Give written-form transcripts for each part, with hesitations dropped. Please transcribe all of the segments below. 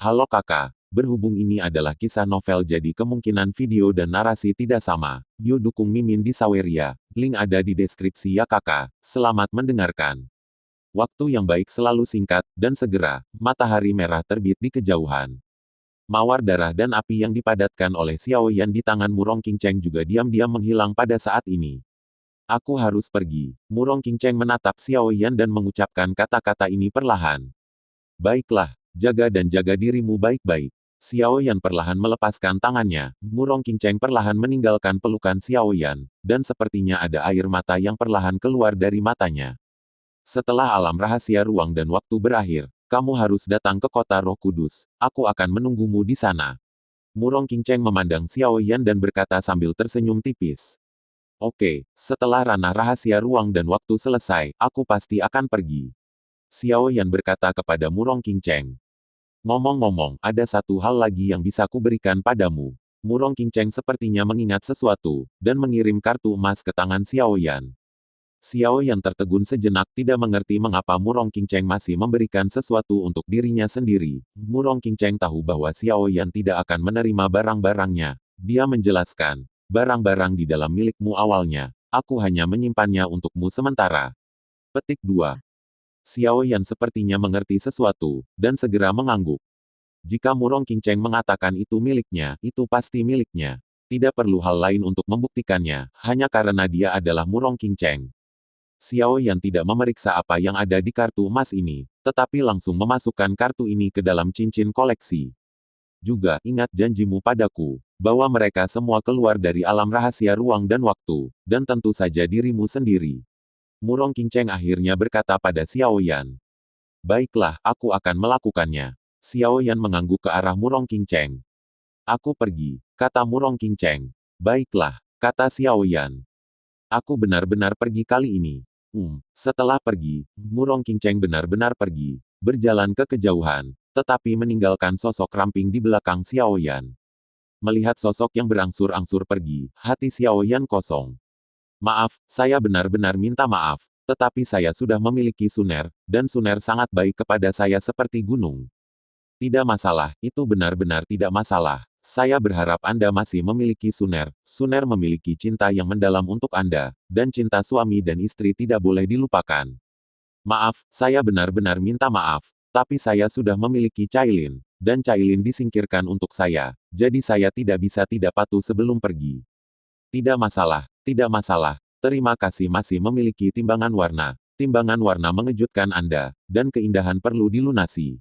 Halo kakak, berhubung ini adalah kisah novel jadi kemungkinan video dan narasi tidak sama. Yuk dukung Mimin di Saweria, link ada di deskripsi ya kakak. Selamat mendengarkan. Waktu yang baik selalu singkat, dan segera, matahari merah terbit di kejauhan. Mawar darah dan api yang dipadatkan oleh Xiao Yan di tangan Murong Qingcheng juga diam-diam menghilang pada saat ini. Aku harus pergi. Murong Qingcheng menatap Xiao Yan dan mengucapkan kata-kata ini perlahan. Baiklah, jaga dan jaga dirimu baik-baik. Xiao Yan perlahan melepaskan tangannya. Murong Qingcheng perlahan meninggalkan pelukan Xiao Yan, dan sepertinya ada air mata yang perlahan keluar dari matanya. Setelah alam rahasia ruang dan waktu berakhir, kamu harus datang ke kota Roh Kudus. Aku akan menunggumu di sana. Murong Qingcheng memandang Xiao Yan dan berkata sambil tersenyum tipis. Oke, setelah ranah rahasia ruang dan waktu selesai, aku pasti akan pergi. Xiao Yan berkata kepada Murong Qingcheng. Ngomong-ngomong, ada satu hal lagi yang bisa kuberikan padamu. Murong Qingcheng sepertinya mengingat sesuatu, dan mengirim kartu emas ke tangan Xiao Yan. Xiao Yan tertegun sejenak tidak mengerti mengapa Murong Qingcheng masih memberikan sesuatu untuk dirinya sendiri. Murong Qingcheng tahu bahwa Xiao Yan tidak akan menerima barang-barangnya. Dia menjelaskan, barang-barang di dalam milikmu awalnya, aku hanya menyimpannya untukmu sementara. Petik 2. Xiao Yan sepertinya mengerti sesuatu, dan segera mengangguk. Jika Murong Qingcheng mengatakan itu miliknya, itu pasti miliknya. Tidak perlu hal lain untuk membuktikannya, hanya karena dia adalah Murong Qingcheng. Xiao Yan tidak memeriksa apa yang ada di kartu emas ini, tetapi langsung memasukkan kartu ini ke dalam cincin koleksi. Juga, ingat janjimu padaku, bahwa mereka semua keluar dari alam rahasia ruang dan waktu, dan tentu saja dirimu sendiri. Murong Qingcheng akhirnya berkata pada Xiao Yan. Baiklah, aku akan melakukannya. Xiao Yan mengangguk ke arah Murong Qingcheng. Aku pergi, kata Murong Qingcheng. Baiklah, kata Xiao Yan. Aku benar-benar pergi kali ini. Setelah pergi, Murong Qingcheng benar-benar pergi, berjalan ke kejauhan, tetapi meninggalkan sosok ramping di belakang Xiao Yan. Melihat sosok yang berangsur-angsur pergi, hati Xiao Yan kosong. Maaf, saya benar-benar minta maaf, tetapi saya sudah memiliki Suner, dan Suner sangat baik kepada saya seperti gunung. Tidak masalah, itu benar-benar tidak masalah. Saya berharap Anda masih memiliki Suner. Suner memiliki cinta yang mendalam untuk Anda, dan cinta suami dan istri tidak boleh dilupakan. Maaf, saya benar-benar minta maaf, tapi saya sudah memiliki Cailin, dan Cailin disingkirkan untuk saya, jadi saya tidak bisa tidak patuh sebelum pergi. Tidak masalah, tidak masalah. Terima kasih masih memiliki timbangan warna. Timbangan warna mengejutkan Anda, dan keindahan perlu dilunasi.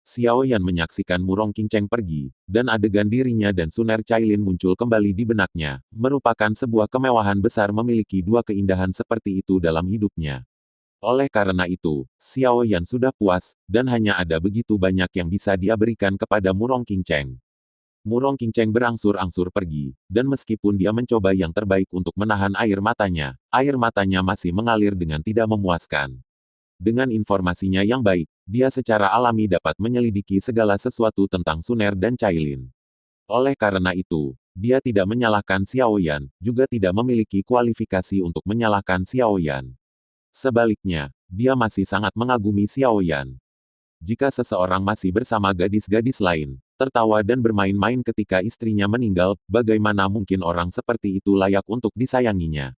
Xiao Yan menyaksikan Murong Qingcheng pergi, dan adegan dirinya dan Suner Cailin muncul kembali di benaknya, merupakan sebuah kemewahan besar memiliki dua keindahan seperti itu dalam hidupnya. Oleh karena itu, Xiao Yan sudah puas, dan hanya ada begitu banyak yang bisa dia berikan kepada Murong Qingcheng. Murong Qingcheng berangsur-angsur pergi, dan meskipun dia mencoba yang terbaik untuk menahan air matanya masih mengalir dengan tidak memuaskan. Dengan informasinya yang baik, dia secara alami dapat menyelidiki segala sesuatu tentang Suner dan Cailin. Oleh karena itu, dia tidak menyalahkan Xiao Yan, juga tidak memiliki kualifikasi untuk menyalahkan Xiao Yan. Sebaliknya, dia masih sangat mengagumi Xiao Yan. Jika seseorang masih bersama gadis-gadis lain, tertawa dan bermain-main ketika istrinya meninggal, bagaimana mungkin orang seperti itu layak untuk disayanginya?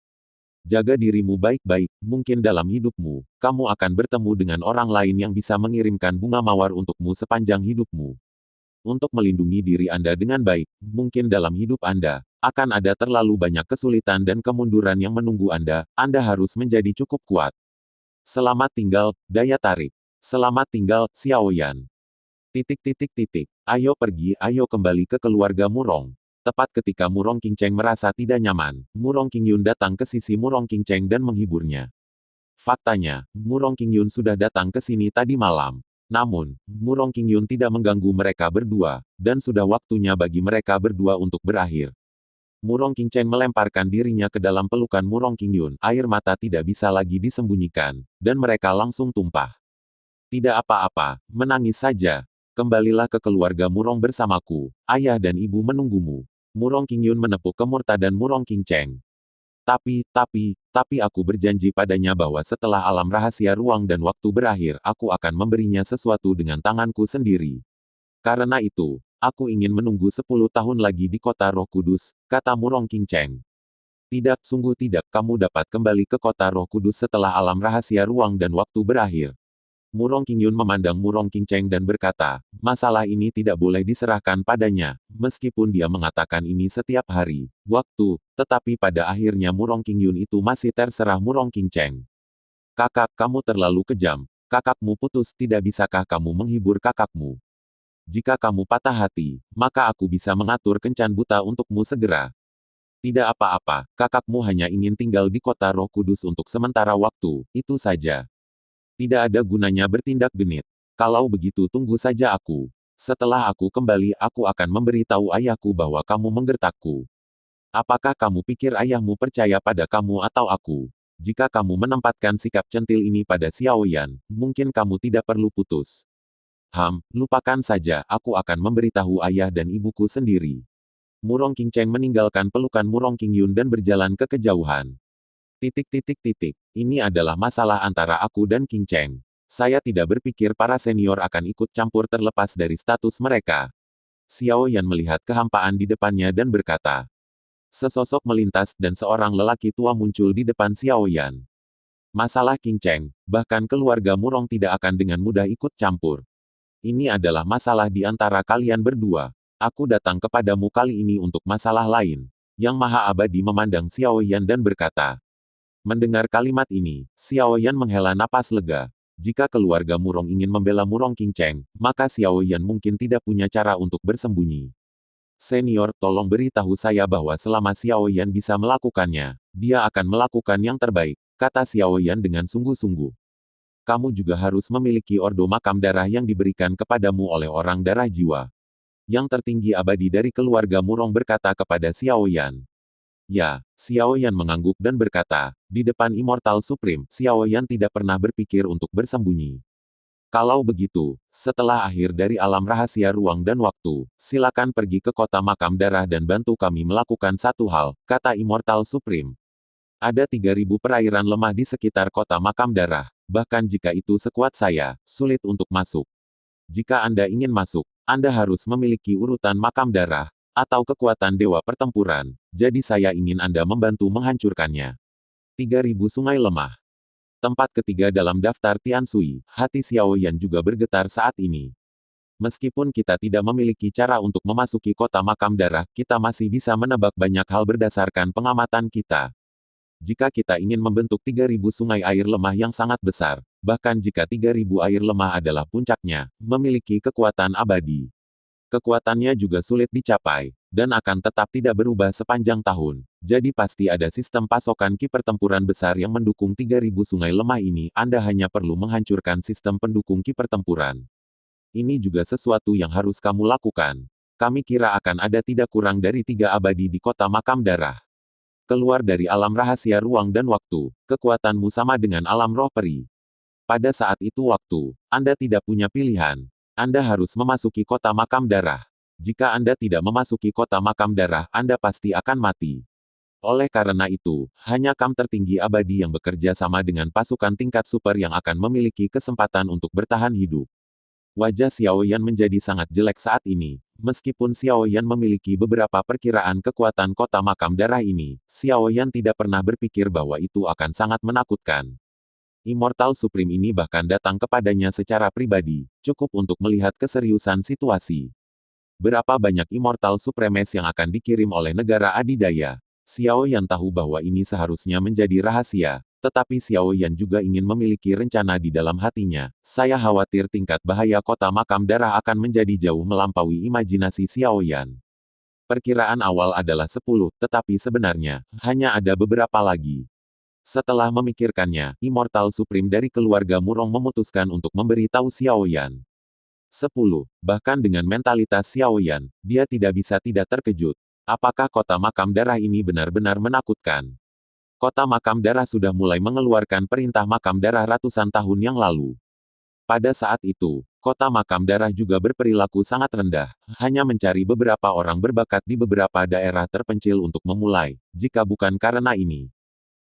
Jaga dirimu baik-baik, mungkin dalam hidupmu, kamu akan bertemu dengan orang lain yang bisa mengirimkan bunga mawar untukmu sepanjang hidupmu. Untuk melindungi diri Anda dengan baik, mungkin dalam hidup Anda, akan ada terlalu banyak kesulitan dan kemunduran yang menunggu Anda harus menjadi cukup kuat. Selamat tinggal, daya tarik. Selamat tinggal, Xiao Yan. Ayo pergi, ayo kembali ke keluarga Murong. Tepat ketika Murong Qingcheng merasa tidak nyaman, Murong Qingyun datang ke sisi Murong Qingcheng dan menghiburnya. Faktanya, Murong Qingyun sudah datang ke sini tadi malam. Namun, Murong Qingyun tidak mengganggu mereka berdua, dan sudah waktunya bagi mereka berdua untuk berakhir. Murong Qingcheng melemparkan dirinya ke dalam pelukan Murong Qingyun, air mata tidak bisa lagi disembunyikan, dan mereka langsung tumpah. Tidak apa-apa, menangis saja. Kembalilah ke keluarga Murong bersamaku, ayah dan ibu menunggumu. Murong Qingyun menepuk kemurtadan Murong Qingcheng. Tapi aku berjanji padanya bahwa setelah alam rahasia ruang dan waktu berakhir, aku akan memberinya sesuatu dengan tanganku sendiri. Karena itu, aku ingin menunggu 10 tahun lagi di kota Roh Kudus, kata Murong Qingcheng. Tidak, sungguh tidak, kamu dapat kembali ke kota Roh Kudus setelah alam rahasia ruang dan waktu berakhir. Murong Qingyun memandang Murong Qingcheng dan berkata, masalah ini tidak boleh diserahkan padanya, meskipun dia mengatakan ini setiap hari, waktu, tetapi pada akhirnya Murong Qingyun itu masih terserah Murong Qingcheng. Kakak, kamu terlalu kejam. Kakakmu putus, tidak bisakah kamu menghibur kakakmu? Jika kamu patah hati, maka aku bisa mengatur kencan buta untukmu segera. Tidak apa-apa, kakakmu hanya ingin tinggal di kota Roh Kudus untuk sementara waktu, itu saja. Tidak ada gunanya bertindak genit. Kalau begitu tunggu saja aku. Setelah aku kembali aku akan memberitahu ayahku bahwa kamu menggertakku. Apakah kamu pikir ayahmu percaya pada kamu atau aku? Jika kamu menempatkan sikap centil ini pada Xiao Yan, mungkin kamu tidak perlu putus. Lupakan saja, aku akan memberitahu ayah dan ibuku sendiri. Murong Qingcheng meninggalkan pelukan Murong Qingyun dan berjalan ke kejauhan. Ini adalah masalah antara aku dan Qingcheng. Saya tidak berpikir para senior akan ikut campur terlepas dari status mereka. Xiao Yan melihat kehampaan di depannya dan berkata. Sesosok melintas dan seorang lelaki tua muncul di depan Xiao Yan. Masalah Qingcheng, bahkan keluarga Murong tidak akan dengan mudah ikut campur. Ini adalah masalah di antara kalian berdua. Aku datang kepadamu kali ini untuk masalah lain. Yang Maha Abadi memandang Xiao Yan dan berkata. Mendengar kalimat ini, Xiao Yan menghela napas lega. Jika keluarga Murong ingin membela Murong Qingcheng, maka Xiao Yan mungkin tidak punya cara untuk bersembunyi. Senior, tolong beritahu saya bahwa selama Xiao Yan bisa melakukannya, dia akan melakukan yang terbaik, kata Xiao Yan dengan sungguh-sungguh. Kamu juga harus memiliki ordo makam darah yang diberikan kepadamu oleh orang darah jiwa. Yang tertinggi abadi dari keluarga Murong berkata kepada Xiao Yan. Ya, Xiao Yan mengangguk dan berkata, di depan Immortal Supreme, Xiao Yan tidak pernah berpikir untuk bersembunyi. Kalau begitu, setelah akhir dari alam rahasia ruang dan waktu, silakan pergi ke kota makam darah dan bantu kami melakukan satu hal, kata Immortal Supreme. Ada 3.000 perairan lemah di sekitar kota makam darah, bahkan jika itu sekuat saya, sulit untuk masuk. Jika Anda ingin masuk, Anda harus memiliki urutan makam darah, atau kekuatan dewa pertempuran, jadi saya ingin Anda membantu menghancurkannya. 3.000 sungai lemah. Tempat ketiga dalam daftar Tiansui, hati Xiao Yan juga bergetar saat ini. Meskipun kita tidak memiliki cara untuk memasuki kota makam darah, kita masih bisa menebak banyak hal berdasarkan pengamatan kita. Jika kita ingin membentuk 3.000 sungai air lemah yang sangat besar, bahkan jika 3.000 air lemah adalah puncaknya, memiliki kekuatan abadi. Kekuatannya juga sulit dicapai, dan akan tetap tidak berubah sepanjang tahun. Jadi pasti ada sistem pasokan ki pertempuran besar yang mendukung 3.000 sungai lemah ini, Anda hanya perlu menghancurkan sistem pendukung ki pertempuran. Ini juga sesuatu yang harus kamu lakukan. Kami kira akan ada tidak kurang dari 3 abadi di kota makam darah. Keluar dari alam rahasia ruang dan waktu, kekuatanmu sama dengan alam roh peri. Pada saat itu waktu, Anda tidak punya pilihan. Anda harus memasuki kota makam darah. Jika Anda tidak memasuki kota makam darah, Anda pasti akan mati. Oleh karena itu, hanya kam tertinggi abadi yang bekerja sama dengan pasukan tingkat super yang akan memiliki kesempatan untuk bertahan hidup. Wajah Xiao Yan menjadi sangat jelek saat ini. Meskipun Xiao Yan memiliki beberapa perkiraan kekuatan kota makam darah ini, Xiao Yan tidak pernah berpikir bahwa itu akan sangat menakutkan. Immortal Supreme ini bahkan datang kepadanya secara pribadi, cukup untuk melihat keseriusan situasi. Berapa banyak Immortal Supremes yang akan dikirim oleh negara adidaya? Xiao Yan tahu bahwa ini seharusnya menjadi rahasia, tetapi Xiao Yan juga ingin memiliki rencana di dalam hatinya. Saya khawatir tingkat bahaya kota makam darah akan menjadi jauh melampaui imajinasi Xiao Yan. Perkiraan awal adalah 10, tetapi sebenarnya, hanya ada beberapa lagi. Setelah memikirkannya, Immortal Supreme dari keluarga Murong memutuskan untuk memberitahu Xiao Yan. 10. Bahkan dengan mentalitas Xiao Yan, dia tidak bisa tidak terkejut. Apakah kota makam darah ini benar-benar menakutkan? Kota makam darah sudah mulai mengeluarkan perintah makam darah ratusan tahun yang lalu. Pada saat itu, kota makam darah juga berperilaku sangat rendah, hanya mencari beberapa orang berbakat di beberapa daerah terpencil untuk memulai, jika bukan karena ini.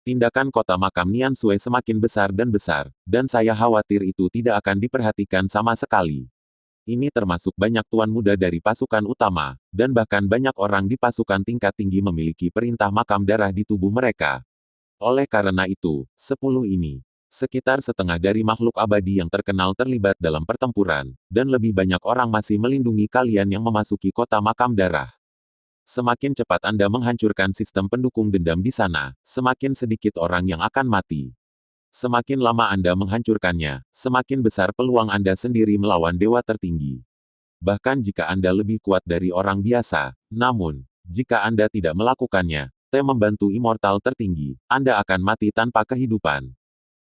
Tindakan kota makam Nian Sui semakin besar, dan saya khawatir itu tidak akan diperhatikan sama sekali. Ini termasuk banyak tuan muda dari pasukan utama, dan bahkan banyak orang di pasukan tingkat tinggi memiliki perintah makam darah di tubuh mereka. Oleh karena itu, 10 ini, sekitar setengah dari makhluk abadi yang terkenal terlibat dalam pertempuran, dan lebih banyak orang masih melindungi kalian yang memasuki kota makam darah. Semakin cepat Anda menghancurkan sistem pendukung dendam di sana, semakin sedikit orang yang akan mati. Semakin lama Anda menghancurkannya, semakin besar peluang Anda sendiri melawan dewa tertinggi. Bahkan jika Anda lebih kuat dari orang biasa, namun, jika Anda tidak melakukannya, membantu immortal tertinggi, Anda akan mati tanpa kehidupan.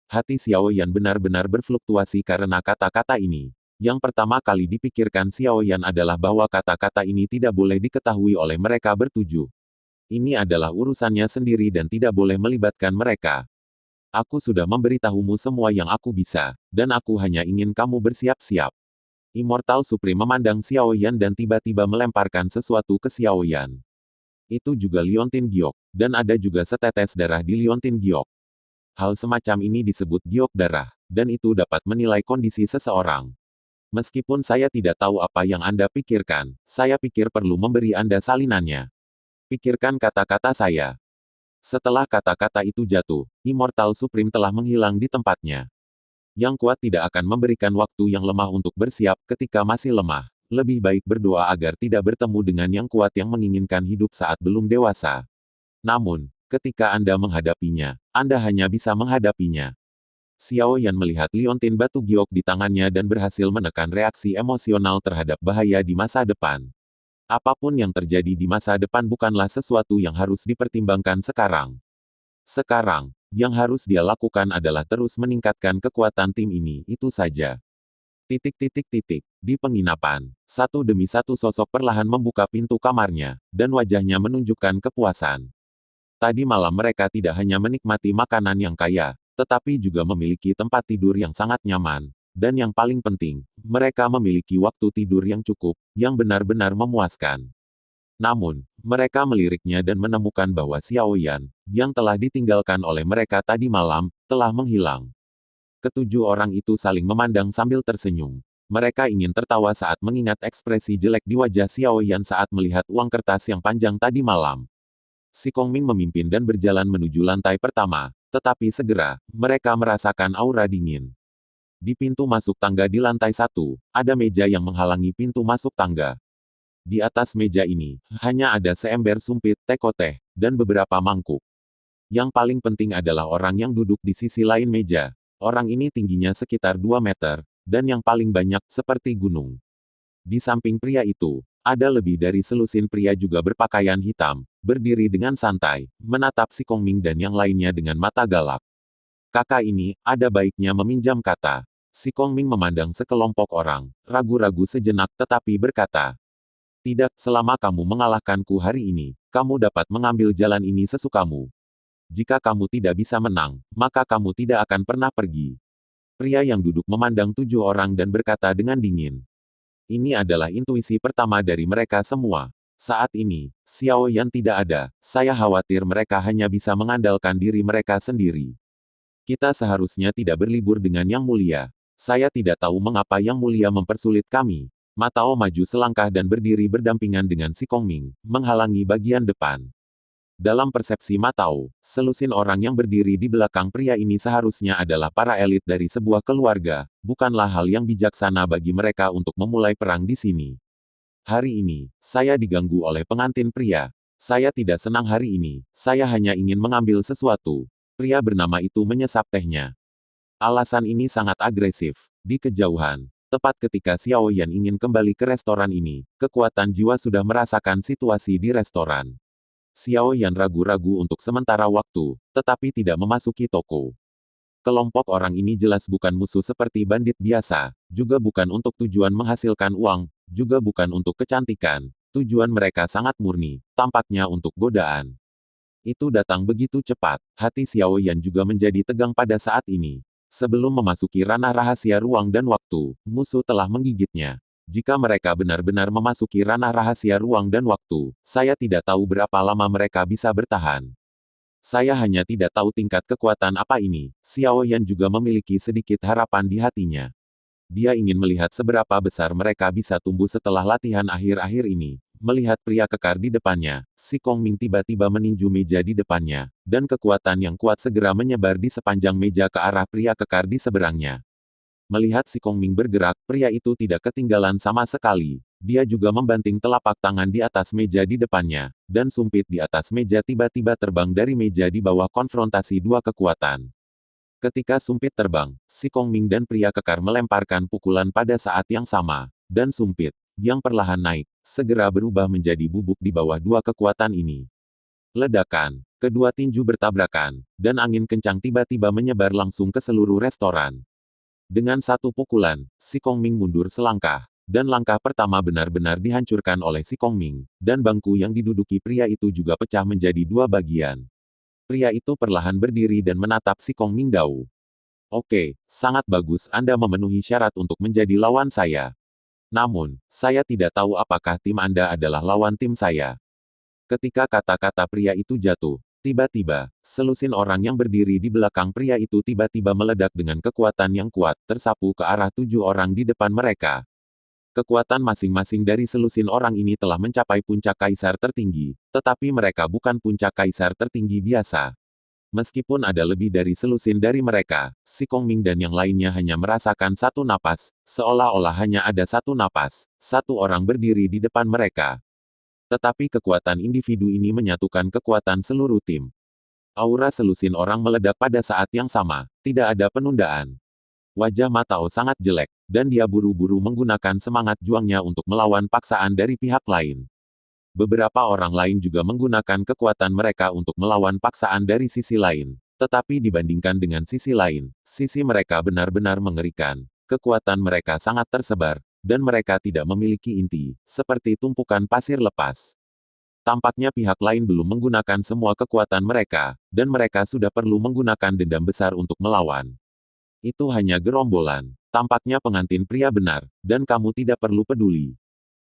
Hati Xiao Yan benar-benar berfluktuasi karena kata-kata ini. Yang pertama kali dipikirkan Xiao Yan adalah bahwa kata-kata ini tidak boleh diketahui oleh mereka bertujuh. Ini adalah urusannya sendiri dan tidak boleh melibatkan mereka. Aku sudah memberitahumu semua yang aku bisa, dan aku hanya ingin kamu bersiap-siap. Immortal Supreme memandang Xiao Yan dan tiba-tiba melemparkan sesuatu ke Xiao Yan. Itu juga liontin giok, dan ada juga setetes darah di liontin giok. Hal semacam ini disebut giok darah, dan itu dapat menilai kondisi seseorang. Meskipun saya tidak tahu apa yang Anda pikirkan, saya pikir perlu memberi Anda salinannya. Pikirkan kata-kata saya. Setelah kata-kata itu jatuh, Immortal Supreme telah menghilang di tempatnya. Yang kuat tidak akan memberikan waktu yang lemah untuk bersiap ketika masih lemah. Lebih baik berdoa agar tidak bertemu dengan yang kuat yang menginginkan hidup saat belum dewasa. Namun, ketika Anda menghadapinya, Anda hanya bisa menghadapinya. Xiao Yan melihat liontin batu giok di tangannya dan berhasil menekan reaksi emosional terhadap bahaya di masa depan. Apapun yang terjadi di masa depan bukanlah sesuatu yang harus dipertimbangkan sekarang. Sekarang, yang harus dia lakukan adalah terus meningkatkan kekuatan tim ini, itu saja. Di penginapan, satu demi satu sosok perlahan membuka pintu kamarnya, dan wajahnya menunjukkan kepuasan. Tadi malam mereka tidak hanya menikmati makanan yang kaya, tetapi juga memiliki tempat tidur yang sangat nyaman. Dan yang paling penting, mereka memiliki waktu tidur yang cukup, yang benar-benar memuaskan. Namun, mereka meliriknya dan menemukan bahwa Xiao Yan, yang telah ditinggalkan oleh mereka tadi malam, telah menghilang. Ketujuh orang itu saling memandang sambil tersenyum. Mereka ingin tertawa saat mengingat ekspresi jelek di wajah Xiao Yan saat melihat uang kertas yang panjang tadi malam. Si Kongming memimpin dan berjalan menuju lantai pertama, tetapi segera, mereka merasakan aura dingin. Di pintu masuk tangga di lantai 1, ada meja yang menghalangi pintu masuk tangga. Di atas meja ini, hanya ada seember sumpit teko teh, dan beberapa mangkuk. Yang paling penting adalah orang yang duduk di sisi lain meja. Orang ini tingginya sekitar 2 meter, dan yang paling banyak, seperti gunung. Di samping pria itu, ada lebih dari selusin pria juga berpakaian hitam, berdiri dengan santai, menatap si Kongming dan yang lainnya dengan mata galak. Kakak ini, ada baiknya meminjam kata. Si Kongming memandang sekelompok orang, ragu-ragu sejenak tetapi berkata, "Tidak, selama kamu mengalahkanku hari ini, kamu dapat mengambil jalan ini sesukamu. Jika kamu tidak bisa menang, maka kamu tidak akan pernah pergi." Pria yang duduk memandang 7 orang dan berkata dengan dingin. Ini adalah intuisi pertama dari mereka semua. Saat ini, Xiao Yan tidak ada, saya khawatir mereka hanya bisa mengandalkan diri mereka sendiri. Kita seharusnya tidak berlibur dengan Yang Mulia. Saya tidak tahu mengapa Yang Mulia mempersulit kami. Matao maju selangkah dan berdiri berdampingan dengan si Kongming, menghalangi bagian depan. Dalam persepsi Matao, selusin orang yang berdiri di belakang pria ini seharusnya adalah para elit dari sebuah keluarga, bukanlah hal yang bijaksana bagi mereka untuk memulai perang di sini. Hari ini, saya diganggu oleh pengantin pria. Saya tidak senang hari ini, saya hanya ingin mengambil sesuatu. Pria bernama itu menyesap tehnya. Alasan ini sangat agresif. Di kejauhan, tepat ketika Xiao Yan ingin kembali ke restoran ini, kekuatan jiwa sudah merasakan situasi di restoran. Xiao Yan ragu-ragu untuk sementara waktu, tetapi tidak memasuki toko. Kelompok orang ini jelas bukan musuh seperti bandit biasa, juga bukan untuk tujuan menghasilkan uang, juga bukan untuk kecantikan. Tujuan mereka sangat murni, tampaknya untuk godaan. Itu datang begitu cepat, hati Xiao Yan juga menjadi tegang pada saat ini. Sebelum memasuki ranah rahasia ruang dan waktu, musuh telah menggigitnya. Jika mereka benar-benar memasuki ranah rahasia ruang dan waktu, saya tidak tahu berapa lama mereka bisa bertahan. Saya hanya tidak tahu tingkat kekuatan apa ini. Xiao Yan juga memiliki sedikit harapan di hatinya. Dia ingin melihat seberapa besar mereka bisa tumbuh setelah latihan akhir-akhir ini. Melihat pria kekar di depannya, si Kongming tiba-tiba meninju meja di depannya, dan kekuatan yang kuat segera menyebar di sepanjang meja ke arah pria kekar di seberangnya. Melihat si Kongming bergerak, pria itu tidak ketinggalan sama sekali. Dia juga membanting telapak tangan di atas meja di depannya, dan sumpit di atas meja tiba-tiba terbang dari meja di bawah konfrontasi dua kekuatan. Ketika sumpit terbang, si Kongming dan pria kekar melemparkan pukulan pada saat yang sama, dan sumpit, yang perlahan naik, segera berubah menjadi bubuk di bawah dua kekuatan ini. Ledakan, kedua tinju bertabrakan, dan angin kencang tiba-tiba menyebar langsung ke seluruh restoran. Dengan satu pukulan, si Kongming mundur selangkah, dan langkah pertama benar-benar dihancurkan oleh si Kongming, dan bangku yang diduduki pria itu juga pecah menjadi dua bagian. Pria itu perlahan berdiri dan menatap si Kongming Dao. Oke, sangat bagus Anda memenuhi syarat untuk menjadi lawan saya. Namun, saya tidak tahu apakah tim Anda adalah lawan tim saya. Ketika kata-kata pria itu jatuh, tiba-tiba, selusin orang yang berdiri di belakang pria itu tiba-tiba meledak dengan kekuatan yang kuat, tersapu ke arah 7 orang di depan mereka. Kekuatan masing-masing dari selusin orang ini telah mencapai puncak kaisar tertinggi, tetapi mereka bukan puncak kaisar tertinggi biasa. Meskipun ada lebih dari selusin dari mereka, si Kongming dan yang lainnya hanya merasakan satu napas, seolah-olah hanya ada satu napas, satu orang berdiri di depan mereka. Tetapi kekuatan individu ini menyatukan kekuatan seluruh tim. Aura selusin orang meledak pada saat yang sama, tidak ada penundaan. Wajah Matao sangat jelek, dan dia buru-buru menggunakan semangat juangnya untuk melawan paksaan dari pihak lain. Beberapa orang lain juga menggunakan kekuatan mereka untuk melawan paksaan dari sisi lain. Tetapi dibandingkan dengan sisi lain, sisi mereka benar-benar mengerikan. Kekuatan mereka sangat tersebar, dan mereka tidak memiliki inti, seperti tumpukan pasir lepas. Tampaknya pihak lain belum menggunakan semua kekuatan mereka, dan mereka sudah perlu menggunakan dendam besar untuk melawan. Itu hanya gerombolan. Tampaknya pengantin pria benar, dan kamu tidak perlu peduli.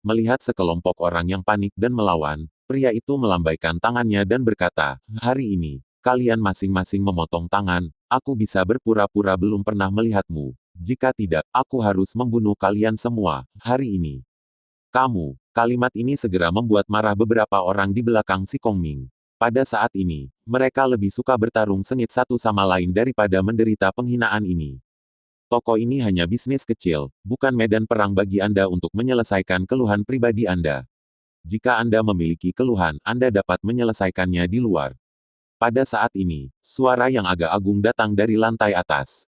Melihat sekelompok orang yang panik dan melawan, pria itu melambaikan tangannya dan berkata, "Hari ini, kalian masing-masing memotong tangan, aku bisa berpura-pura belum pernah melihatmu. Jika tidak, aku harus membunuh kalian semua, hari ini." Kamu, kalimat ini segera membuat marah beberapa orang di belakang si Kongming. Pada saat ini, mereka lebih suka bertarung sengit satu sama lain daripada menderita penghinaan ini. Toko ini hanya bisnis kecil, bukan medan perang bagi Anda untuk menyelesaikan keluhan pribadi Anda. Jika Anda memiliki keluhan, Anda dapat menyelesaikannya di luar. Pada saat ini, suara yang agak agung datang dari lantai atas.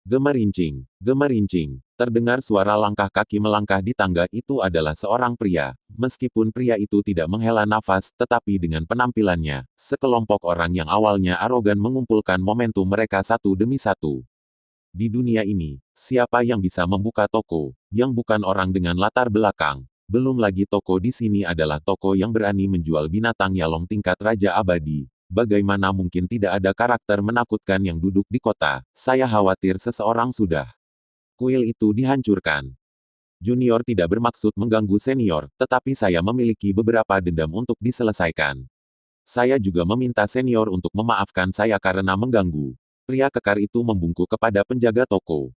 Gemerincing, gemerincing. Terdengar suara langkah kaki melangkah di tangga. Itu adalah seorang pria. Meskipun pria itu tidak menghela nafas, tetapi dengan penampilannya, sekelompok orang yang awalnya arogan mengumpulkan momentum mereka satu demi satu. Di dunia ini, siapa yang bisa membuka toko, yang bukan orang dengan latar belakang? Belum lagi toko di sini adalah toko yang berani menjual binatang yalong tingkat Raja Abadi. Bagaimana mungkin tidak ada karakter menakutkan yang duduk di kota? Saya khawatir seseorang sudah. Kuil itu dihancurkan. Junior tidak bermaksud mengganggu senior, tetapi saya memiliki beberapa dendam untuk diselesaikan. Saya juga meminta senior untuk memaafkan saya karena mengganggu. Pria kekar itu membungkuk kepada penjaga toko.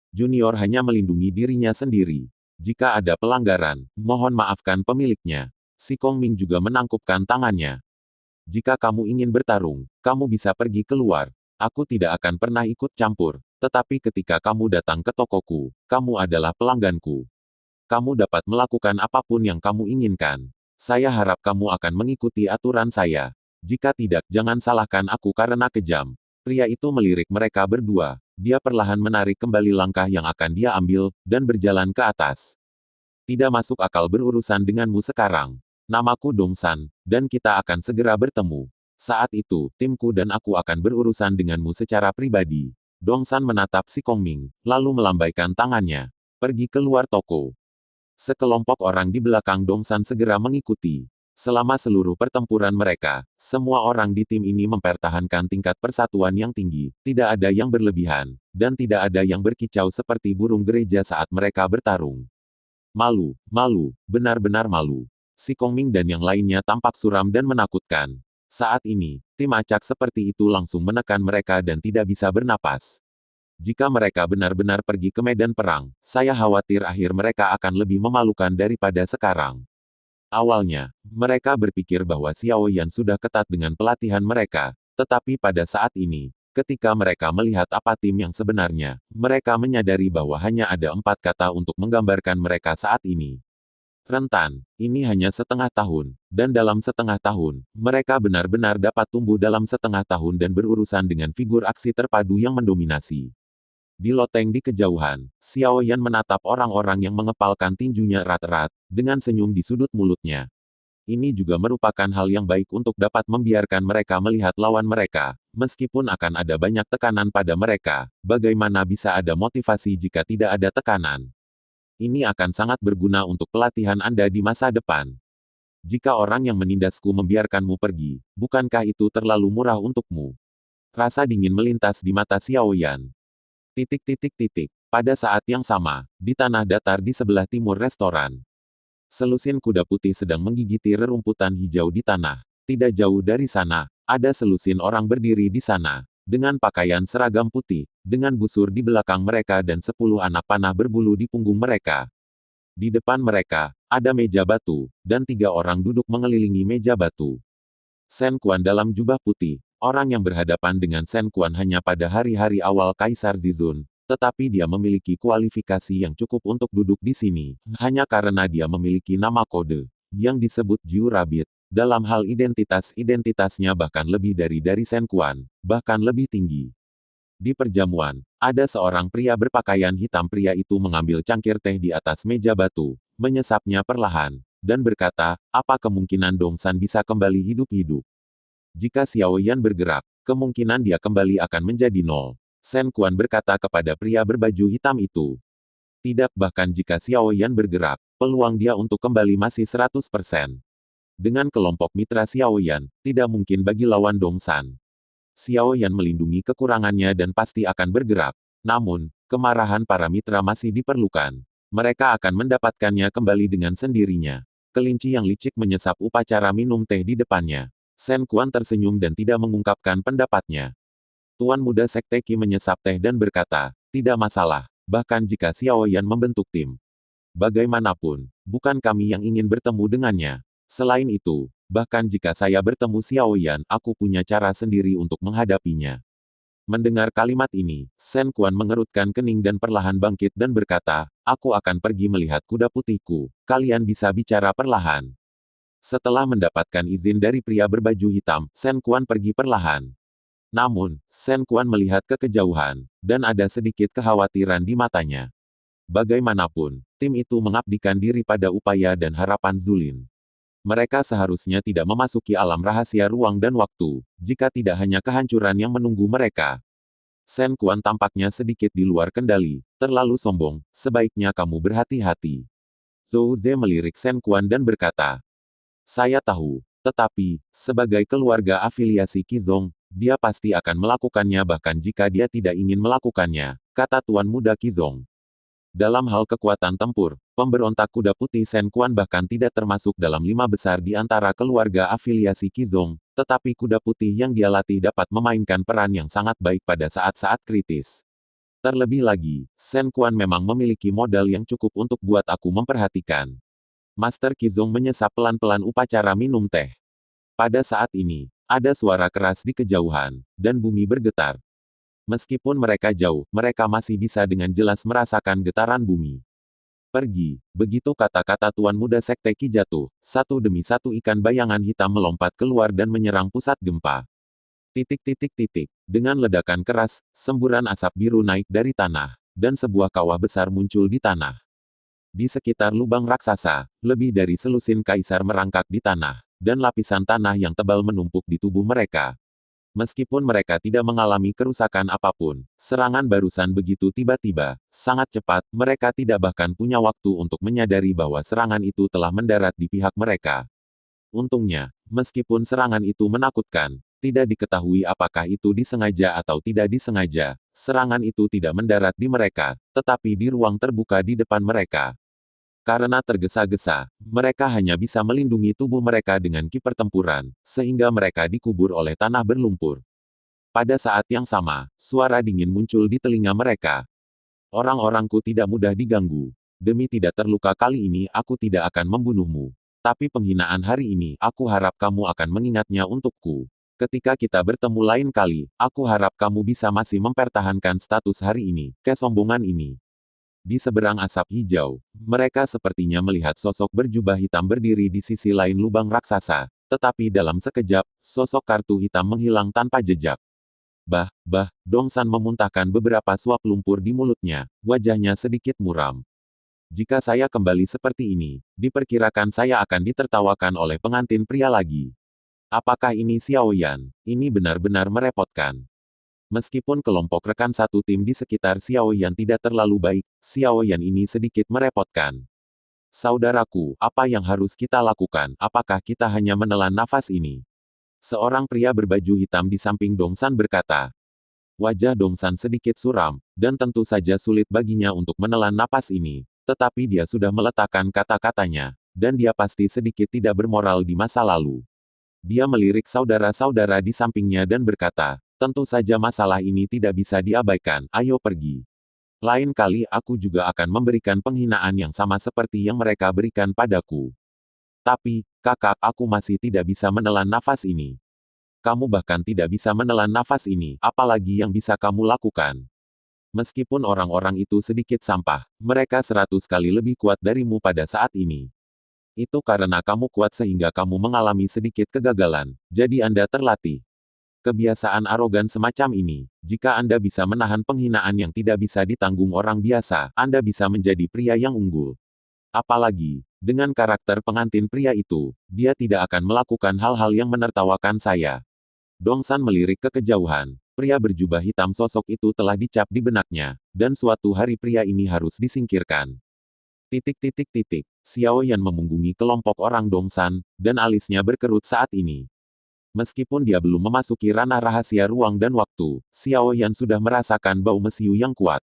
Junior hanya melindungi dirinya sendiri. Jika ada pelanggaran, mohon maafkan pemiliknya. Si Kongming juga menangkupkan tangannya. Jika kamu ingin bertarung, kamu bisa pergi keluar. Aku tidak akan pernah ikut campur. Tetapi ketika kamu datang ke tokoku, kamu adalah pelangganku. Kamu dapat melakukan apapun yang kamu inginkan. Saya harap kamu akan mengikuti aturan saya. Jika tidak, jangan salahkan aku karena kejam. Pria itu melirik mereka berdua. Dia perlahan menarik kembali langkah yang akan dia ambil, dan berjalan ke atas. Tidak masuk akal berurusan denganmu sekarang. Namaku Dongsan, dan kita akan segera bertemu. Saat itu, timku dan aku akan berurusan denganmu secara pribadi. Dongsan menatap si Kongming, lalu melambaikan tangannya. Pergi keluar toko. Sekelompok orang di belakang Dongsan segera mengikuti. Selama seluruh pertempuran mereka, semua orang di tim ini mempertahankan tingkat persatuan yang tinggi, tidak ada yang berlebihan, dan tidak ada yang berkicau seperti burung gereja saat mereka bertarung. Malu, malu, benar-benar malu. Si Kongming dan yang lainnya tampak suram dan menakutkan. Saat ini, tim acak seperti itu langsung menekan mereka dan tidak bisa bernapas. Jika mereka benar-benar pergi ke medan perang, saya khawatir akhir mereka akan lebih memalukan daripada sekarang. Awalnya, mereka berpikir bahwa Xiao Yan sudah ketat dengan pelatihan mereka, tetapi pada saat ini, ketika mereka melihat apa tim yang sebenarnya, mereka menyadari bahwa hanya ada 4 kata untuk menggambarkan mereka saat ini. Rentan, ini hanya setengah tahun, dan dalam setengah tahun, mereka benar-benar dapat tumbuh dalam setengah tahun dan berurusan dengan figur aksi terpadu yang mendominasi. Di loteng di kejauhan, Xiao Yan menatap orang-orang yang mengepalkan tinjunya erat-erat, dengan senyum di sudut mulutnya. Ini juga merupakan hal yang baik untuk dapat membiarkan mereka melihat lawan mereka, meskipun akan ada banyak tekanan pada mereka. Bagaimana bisa ada motivasi jika tidak ada tekanan? Ini akan sangat berguna untuk pelatihan Anda di masa depan. Jika orang yang menindasku membiarkanmu pergi, bukankah itu terlalu murah untukmu? Rasa dingin melintas di mata Xiao Yan. Pada saat yang sama, di tanah datar di sebelah timur restoran, selusin kuda putih sedang menggigiti rerumputan hijau di tanah. Tidak jauh dari sana, ada selusin orang berdiri di sana, dengan pakaian seragam putih, dengan busur di belakang mereka dan 10 anak panah berbulu di punggung mereka. Di depan mereka, ada meja batu, dan 3 orang duduk mengelilingi meja batu. Shen Quan dalam jubah putih, orang yang berhadapan dengan Shen Quan hanya pada hari-hari awal Kaisar Zizun, tetapi dia memiliki kualifikasi yang cukup untuk duduk di sini, hanya karena dia memiliki nama kode, yang disebut Jiu Rabbit. Dalam hal identitasnya bahkan lebih dari Shen Quan, bahkan lebih tinggi. Di perjamuan, ada seorang pria berpakaian hitam. Pria itu mengambil cangkir teh di atas meja batu, menyesapnya perlahan, dan berkata, apa kemungkinan Dongsan bisa kembali hidup-hidup? Jika Xiao Yan bergerak, kemungkinan dia kembali akan menjadi 0. Shen Quan berkata kepada pria berbaju hitam itu. Tidak, bahkan jika Xiao Yan bergerak, peluang dia untuk kembali masih 100%. Dengan kelompok mitra Xiao Yan, tidak mungkin bagi lawan Dongsan. Xiao Yan melindungi kekurangannya dan pasti akan bergerak. Namun, kemarahan para mitra masih diperlukan. Mereka akan mendapatkannya kembali dengan sendirinya. Kelinci yang licik menyesap upacara minum teh di depannya. Shen Quan tersenyum dan tidak mengungkapkan pendapatnya. Tuan muda Sekte Qi menyesap teh dan berkata, tidak masalah, bahkan jika Xiao Yan membentuk tim. Bagaimanapun, bukan kami yang ingin bertemu dengannya. Selain itu, bahkan jika saya bertemu Xiao Yan, aku punya cara sendiri untuk menghadapinya. Mendengar kalimat ini, Shen Quan mengerutkan kening dan perlahan bangkit dan berkata, aku akan pergi melihat kuda putihku, kalian bisa bicara perlahan. Setelah mendapatkan izin dari pria berbaju hitam, Shen Quan pergi perlahan. Namun, Shen Quan melihat ke kejauhan, dan ada sedikit kekhawatiran di matanya. Bagaimanapun, tim itu mengabdikan diri pada upaya dan harapan Zulin. Mereka seharusnya tidak memasuki alam rahasia ruang dan waktu, jika tidak hanya kehancuran yang menunggu mereka. Shen Quan tampaknya sedikit di luar kendali, terlalu sombong, sebaiknya kamu berhati-hati. Zhou Ze melirik Shen Quan dan berkata, saya tahu, tetapi, sebagai keluarga afiliasi Qizong, dia pasti akan melakukannya bahkan jika dia tidak ingin melakukannya, kata Tuan Muda Qizong. Dalam hal kekuatan tempur, pemberontak kuda putih Shen Quan bahkan tidak termasuk dalam 5 besar di antara keluarga afiliasi Qizong, tetapi kuda putih yang dia latih dapat memainkan peran yang sangat baik pada saat-saat kritis. Terlebih lagi, Shen Quan memang memiliki modal yang cukup untuk buat aku memperhatikan. Master Qizong menyesap pelan-pelan upacara minum teh. Pada saat ini, ada suara keras di kejauhan, dan bumi bergetar. Meskipun mereka jauh, mereka masih bisa dengan jelas merasakan getaran bumi. Pergi, begitu kata-kata Tuan Muda Sekte Qi jatuh, satu demi satu ikan bayangan hitam melompat keluar dan menyerang pusat gempa. Dengan ledakan keras, semburan asap biru naik dari tanah, dan sebuah kawah besar muncul di tanah. Di sekitar lubang raksasa, lebih dari selusin kaisar merangkak di tanah, dan lapisan tanah yang tebal menumpuk di tubuh mereka. Meskipun mereka tidak mengalami kerusakan apapun, serangan barusan begitu tiba-tiba, sangat cepat, mereka tidak bahkan punya waktu untuk menyadari bahwa serangan itu telah mendarat di pihak mereka. Untungnya, meskipun serangan itu menakutkan, tidak diketahui apakah itu disengaja atau tidak disengaja, serangan itu tidak mendarat di mereka, tetapi di ruang terbuka di depan mereka. Karena tergesa-gesa, mereka hanya bisa melindungi tubuh mereka dengan ki pertempuran, sehingga mereka dikubur oleh tanah berlumpur. Pada saat yang sama, suara dingin muncul di telinga mereka. Orang-orangku tidak mudah diganggu. Demi tidak terluka kali ini aku tidak akan membunuhmu. Tapi penghinaan hari ini, aku harap kamu akan mengingatnya untukku. Ketika kita bertemu lain kali, aku harap kamu bisa masih mempertahankan status hari ini, kesombongan ini. Di seberang asap hijau, mereka sepertinya melihat sosok berjubah hitam berdiri di sisi lain lubang raksasa. Tetapi dalam sekejap, sosok kartu hitam menghilang tanpa jejak. Dongsan memuntahkan beberapa suap lumpur di mulutnya, wajahnya sedikit muram. Jika saya kembali seperti ini, diperkirakan saya akan ditertawakan oleh pengantin pria lagi. Apakah ini Xiao Yan? Ini benar-benar merepotkan. Meskipun kelompok rekan satu tim di sekitar Xiao Yan tidak terlalu baik, Xiao Yan ini sedikit merepotkan. Saudaraku, apa yang harus kita lakukan? Apakah kita hanya menelan nafas ini? Seorang pria berbaju hitam di samping Dongsan berkata. Wajah Dongsan sedikit suram, dan tentu saja sulit baginya untuk menelan napas ini. Tetapi dia sudah meletakkan kata-katanya, dan dia pasti sedikit tidak bermoral di masa lalu. Dia melirik saudara-saudara di sampingnya dan berkata, tentu saja masalah ini tidak bisa diabaikan, ayo pergi. Lain kali aku juga akan memberikan penghinaan yang sama seperti yang mereka berikan padaku. Tapi, kakak, aku masih tidak bisa menelan nafas ini. Kamu bahkan tidak bisa menelan nafas ini, apalagi yang bisa kamu lakukan. Meskipun orang-orang itu sedikit sampah, mereka 100 kali lebih kuat darimu pada saat ini. Itu karena kamu kuat sehingga kamu mengalami sedikit kegagalan, jadi Anda terlatih. Kebiasaan arogan semacam ini, jika Anda bisa menahan penghinaan yang tidak bisa ditanggung orang biasa, Anda bisa menjadi pria yang unggul. Apalagi, dengan karakter pengantin pria itu, dia tidak akan melakukan hal-hal yang menertawakan saya. Dongsan melirik ke kejauhan. Pria berjubah hitam sosok itu telah dicap di benaknya, dan suatu hari pria ini harus disingkirkan. Xiao Yan memunggungi kelompok orang Dongsan, dan alisnya berkerut saat ini. Meskipun dia belum memasuki ranah rahasia ruang dan waktu, Xiao Yan sudah merasakan bau mesiu yang kuat.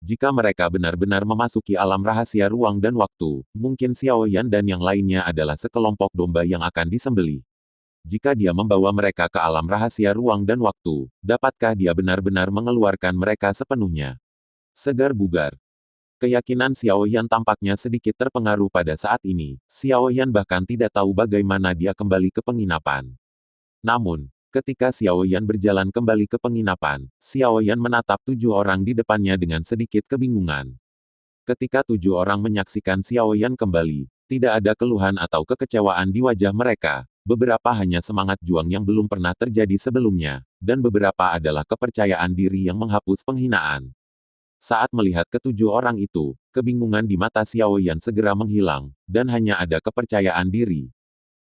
Jika mereka benar-benar memasuki alam rahasia ruang dan waktu, mungkin Xiao Yan dan yang lainnya adalah sekelompok domba yang akan disembelih. Jika dia membawa mereka ke alam rahasia ruang dan waktu, dapatkah dia benar-benar mengeluarkan mereka sepenuhnya? Segar bugar. Keyakinan Xiao Yan tampaknya sedikit terpengaruh pada saat ini. Xiao Yan bahkan tidak tahu bagaimana dia kembali ke penginapan. Namun, ketika Xiao Yan berjalan kembali ke penginapan, Xiao Yan menatap 7 orang di depannya dengan sedikit kebingungan. Ketika 7 orang menyaksikan Xiao Yan kembali, tidak ada keluhan atau kekecewaan di wajah mereka. Beberapa hanya semangat juang yang belum pernah terjadi sebelumnya, dan beberapa adalah kepercayaan diri yang menghapus penghinaan. Saat melihat ketujuh orang itu, kebingungan di mata Xiao Yan segera menghilang, dan hanya ada kepercayaan diri.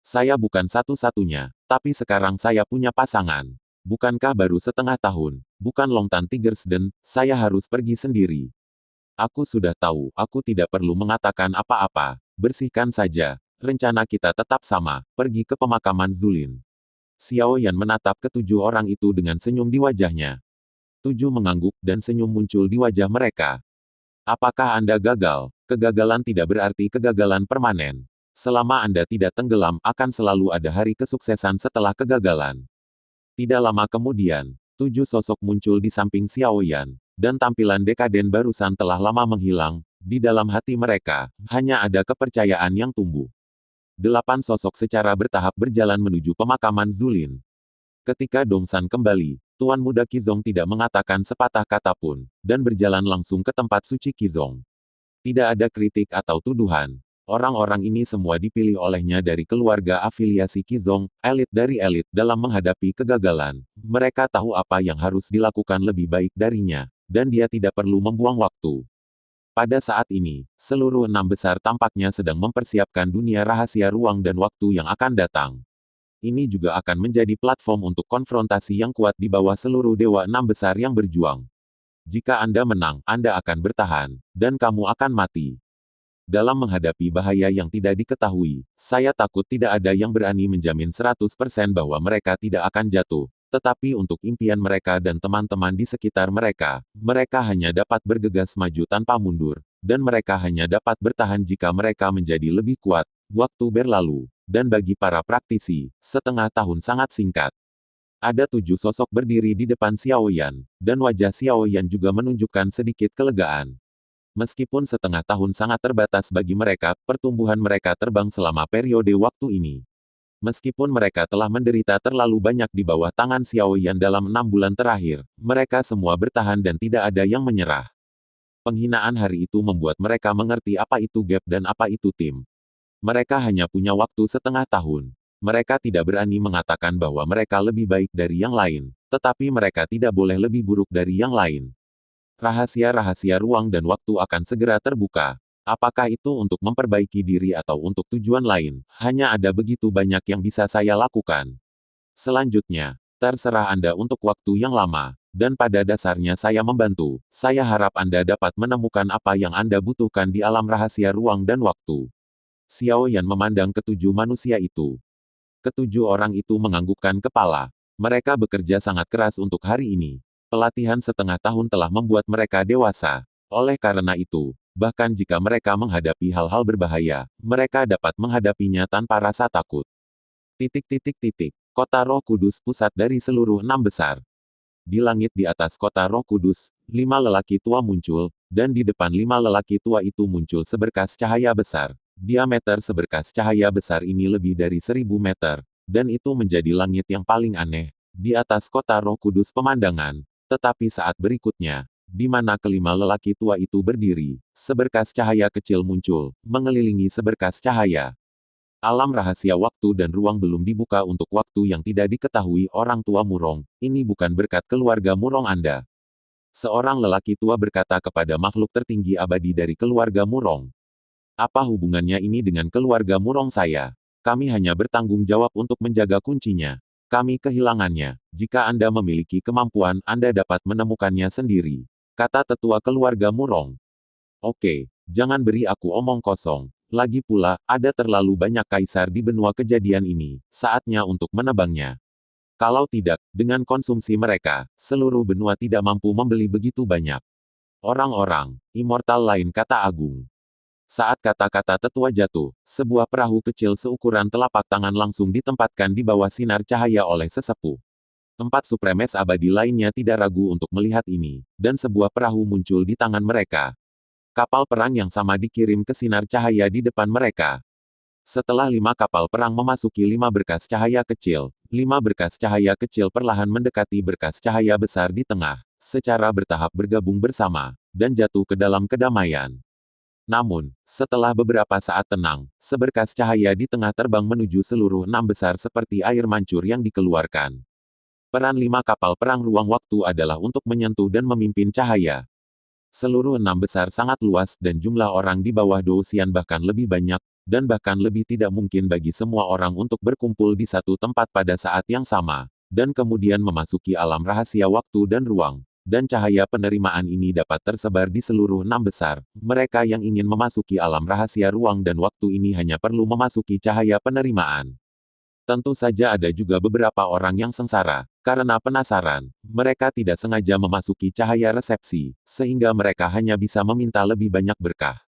Saya bukan satu-satunya, tapi sekarang saya punya pasangan. Bukankah baru setengah tahun, bukan Longtan Tigers dan, saya harus pergi sendiri. Aku sudah tahu, aku tidak perlu mengatakan apa-apa, bersihkan saja. Rencana kita tetap sama, pergi ke pemakaman Zulin. Xiao Yan menatap ketujuh orang itu dengan senyum di wajahnya. 7 mengangguk dan senyum muncul di wajah mereka. Apakah Anda gagal? Kegagalan tidak berarti kegagalan permanen. Selama Anda tidak tenggelam, akan selalu ada hari kesuksesan setelah kegagalan. Tidak lama kemudian, 7 sosok muncul di samping Xiao Yan, dan tampilan dekaden barusan telah lama menghilang. Di dalam hati mereka, hanya ada kepercayaan yang tumbuh. 8 sosok secara bertahap berjalan menuju pemakaman Zulin. Ketika Dongsan kembali, Tuan Muda Qizong tidak mengatakan sepatah kata pun, dan berjalan langsung ke tempat suci Qizong. Tidak ada kritik atau tuduhan. Orang-orang ini semua dipilih olehnya dari keluarga afiliasi Qizong, elit dari elit dalam menghadapi kegagalan. Mereka tahu apa yang harus dilakukan lebih baik darinya, dan dia tidak perlu membuang waktu. Pada saat ini, seluruh 6 besar tampaknya sedang mempersiapkan dunia rahasia ruang dan waktu yang akan datang. Ini juga akan menjadi platform untuk konfrontasi yang kuat di bawah seluruh dewa 6 besar yang berjuang. Jika Anda menang, Anda akan bertahan, dan kamu akan mati. Dalam menghadapi bahaya yang tidak diketahui, saya takut tidak ada yang berani menjamin 100% bahwa mereka tidak akan jatuh. Tetapi untuk impian mereka dan teman-teman di sekitar mereka, mereka hanya dapat bergegas maju tanpa mundur, dan mereka hanya dapat bertahan jika mereka menjadi lebih kuat. Waktu berlalu, dan bagi para praktisi, setengah tahun sangat singkat. Ada 7 sosok berdiri di depan Xiao Yan, dan wajah Xiao Yan juga menunjukkan sedikit kelegaan. Meskipun setengah tahun sangat terbatas bagi mereka, pertumbuhan mereka terbang selama periode waktu ini. Meskipun mereka telah menderita terlalu banyak di bawah tangan Xiao Yan dalam 6 bulan terakhir, mereka semua bertahan dan tidak ada yang menyerah. Penghinaan hari itu membuat mereka mengerti apa itu gap dan apa itu tim. Mereka hanya punya waktu setengah tahun. Mereka tidak berani mengatakan bahwa mereka lebih baik dari yang lain, tetapi mereka tidak boleh lebih buruk dari yang lain. Rahasia-rahasia ruang dan waktu akan segera terbuka. Apakah itu untuk memperbaiki diri atau untuk tujuan lain, hanya ada begitu banyak yang bisa saya lakukan. Selanjutnya, terserah Anda untuk waktu yang lama. Dan pada dasarnya saya membantu. Saya harap Anda dapat menemukan apa yang Anda butuhkan di alam rahasia ruang dan waktu. Xiao Yan memandang ketujuh manusia itu. Ketujuh orang itu menganggukkan kepala. Mereka bekerja sangat keras untuk hari ini. Pelatihan setengah tahun telah membuat mereka dewasa. Oleh karena itu, bahkan jika mereka menghadapi hal-hal berbahaya, mereka dapat menghadapinya tanpa rasa takut. Kota Roh Kudus pusat dari seluruh 6 besar. Di langit di atas kota Roh Kudus, 5 lelaki tua muncul, dan di depan 5 lelaki tua itu muncul seberkas cahaya besar. Diameter seberkas cahaya besar ini lebih dari 1000 meter, dan itu menjadi langit yang paling aneh, di atas kota Roh Kudus pemandangan. Tetapi saat berikutnya, di mana kelima lelaki tua itu berdiri, seberkas cahaya kecil muncul, mengelilingi seberkas cahaya. Alam rahasia waktu dan ruang belum dibuka untuk waktu yang tidak diketahui orang tua Murong. Ini bukan berkat keluarga Murong Anda. Seorang lelaki tua berkata kepada makhluk tertinggi abadi dari keluarga Murong. Apa hubungannya ini dengan keluarga Murong saya? Kami hanya bertanggung jawab untuk menjaga kuncinya. Kami kehilangannya. Jika Anda memiliki kemampuan, Anda dapat menemukannya sendiri. Kata tetua keluarga Murong. Oke, jangan beri aku omong kosong. Lagi pula, ada terlalu banyak kaisar di benua kejadian ini, saatnya untuk menebangnya. Kalau tidak, dengan konsumsi mereka, seluruh benua tidak mampu membeli begitu banyak. Orang-orang, immortal lain kata Agung. Saat kata-kata tetua jatuh, sebuah perahu kecil seukuran telapak tangan langsung ditempatkan di bawah sinar cahaya oleh sesepuh. 4 supremes abadi lainnya tidak ragu untuk melihat ini, dan sebuah perahu muncul di tangan mereka. Kapal perang yang sama dikirim ke sinar cahaya di depan mereka. Setelah 5 kapal perang memasuki 5 berkas cahaya kecil, 5 berkas cahaya kecil perlahan mendekati berkas cahaya besar di tengah, secara bertahap bergabung bersama, dan jatuh ke dalam kedamaian. Namun, setelah beberapa saat tenang, seberkas cahaya di tengah terbang menuju seluruh 6 besar seperti air mancur yang dikeluarkan. Peran 5 kapal perang ruang waktu adalah untuk menyentuh dan memimpin cahaya. Seluruh 6 besar sangat luas dan jumlah orang di bawah Dousian bahkan lebih banyak, dan bahkan lebih tidak mungkin bagi semua orang untuk berkumpul di satu tempat pada saat yang sama, dan kemudian memasuki alam rahasia waktu dan ruang. Dan cahaya penerimaan ini dapat tersebar di seluruh 6 besar. Mereka yang ingin memasuki alam rahasia ruang dan waktu ini hanya perlu memasuki cahaya penerimaan. Tentu saja ada juga beberapa orang yang sengsara, karena penasaran, mereka tidak sengaja memasuki cahaya resepsi, sehingga mereka hanya bisa meminta lebih banyak berkah.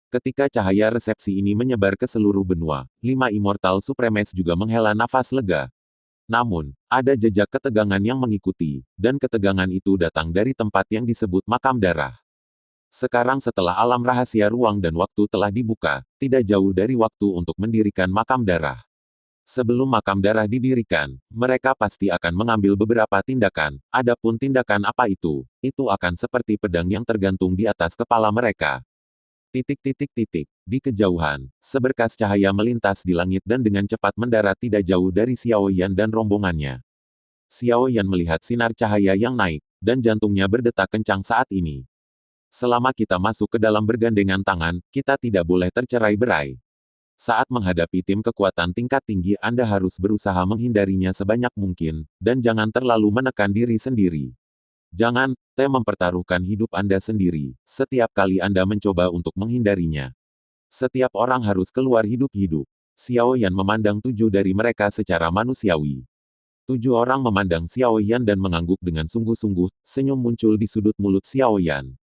Ketika cahaya resepsi ini menyebar ke seluruh benua, 5 Immortal Supremes juga menghela nafas lega. Namun, ada jejak ketegangan yang mengikuti, dan ketegangan itu datang dari tempat yang disebut makam darah. Sekarang setelah alam rahasia ruang dan waktu telah dibuka, tidak jauh dari waktu untuk mendirikan makam darah. Sebelum makam darah didirikan, mereka pasti akan mengambil beberapa tindakan, adapun tindakan apa itu akan seperti pedang yang tergantung di atas kepala mereka. Di kejauhan, seberkas cahaya melintas di langit dan dengan cepat mendarat tidak jauh dari Xiao Yan dan rombongannya. Xiao Yan melihat sinar cahaya yang naik, dan jantungnya berdetak kencang saat ini. Selama kita masuk ke dalam bergandengan tangan, kita tidak boleh tercerai-berai. Saat menghadapi tim kekuatan tingkat tinggi Anda harus berusaha menghindarinya sebanyak mungkin, dan jangan terlalu menekan diri sendiri. Jangan mempertaruhkan hidup Anda sendiri, setiap kali Anda mencoba untuk menghindarinya. Setiap orang harus keluar hidup-hidup. Xiao Yan memandang 7 dari mereka secara manusiawi. 7 orang memandang Xiao Yan dan mengangguk dengan sungguh-sungguh, senyum muncul di sudut mulut Xiao Yan.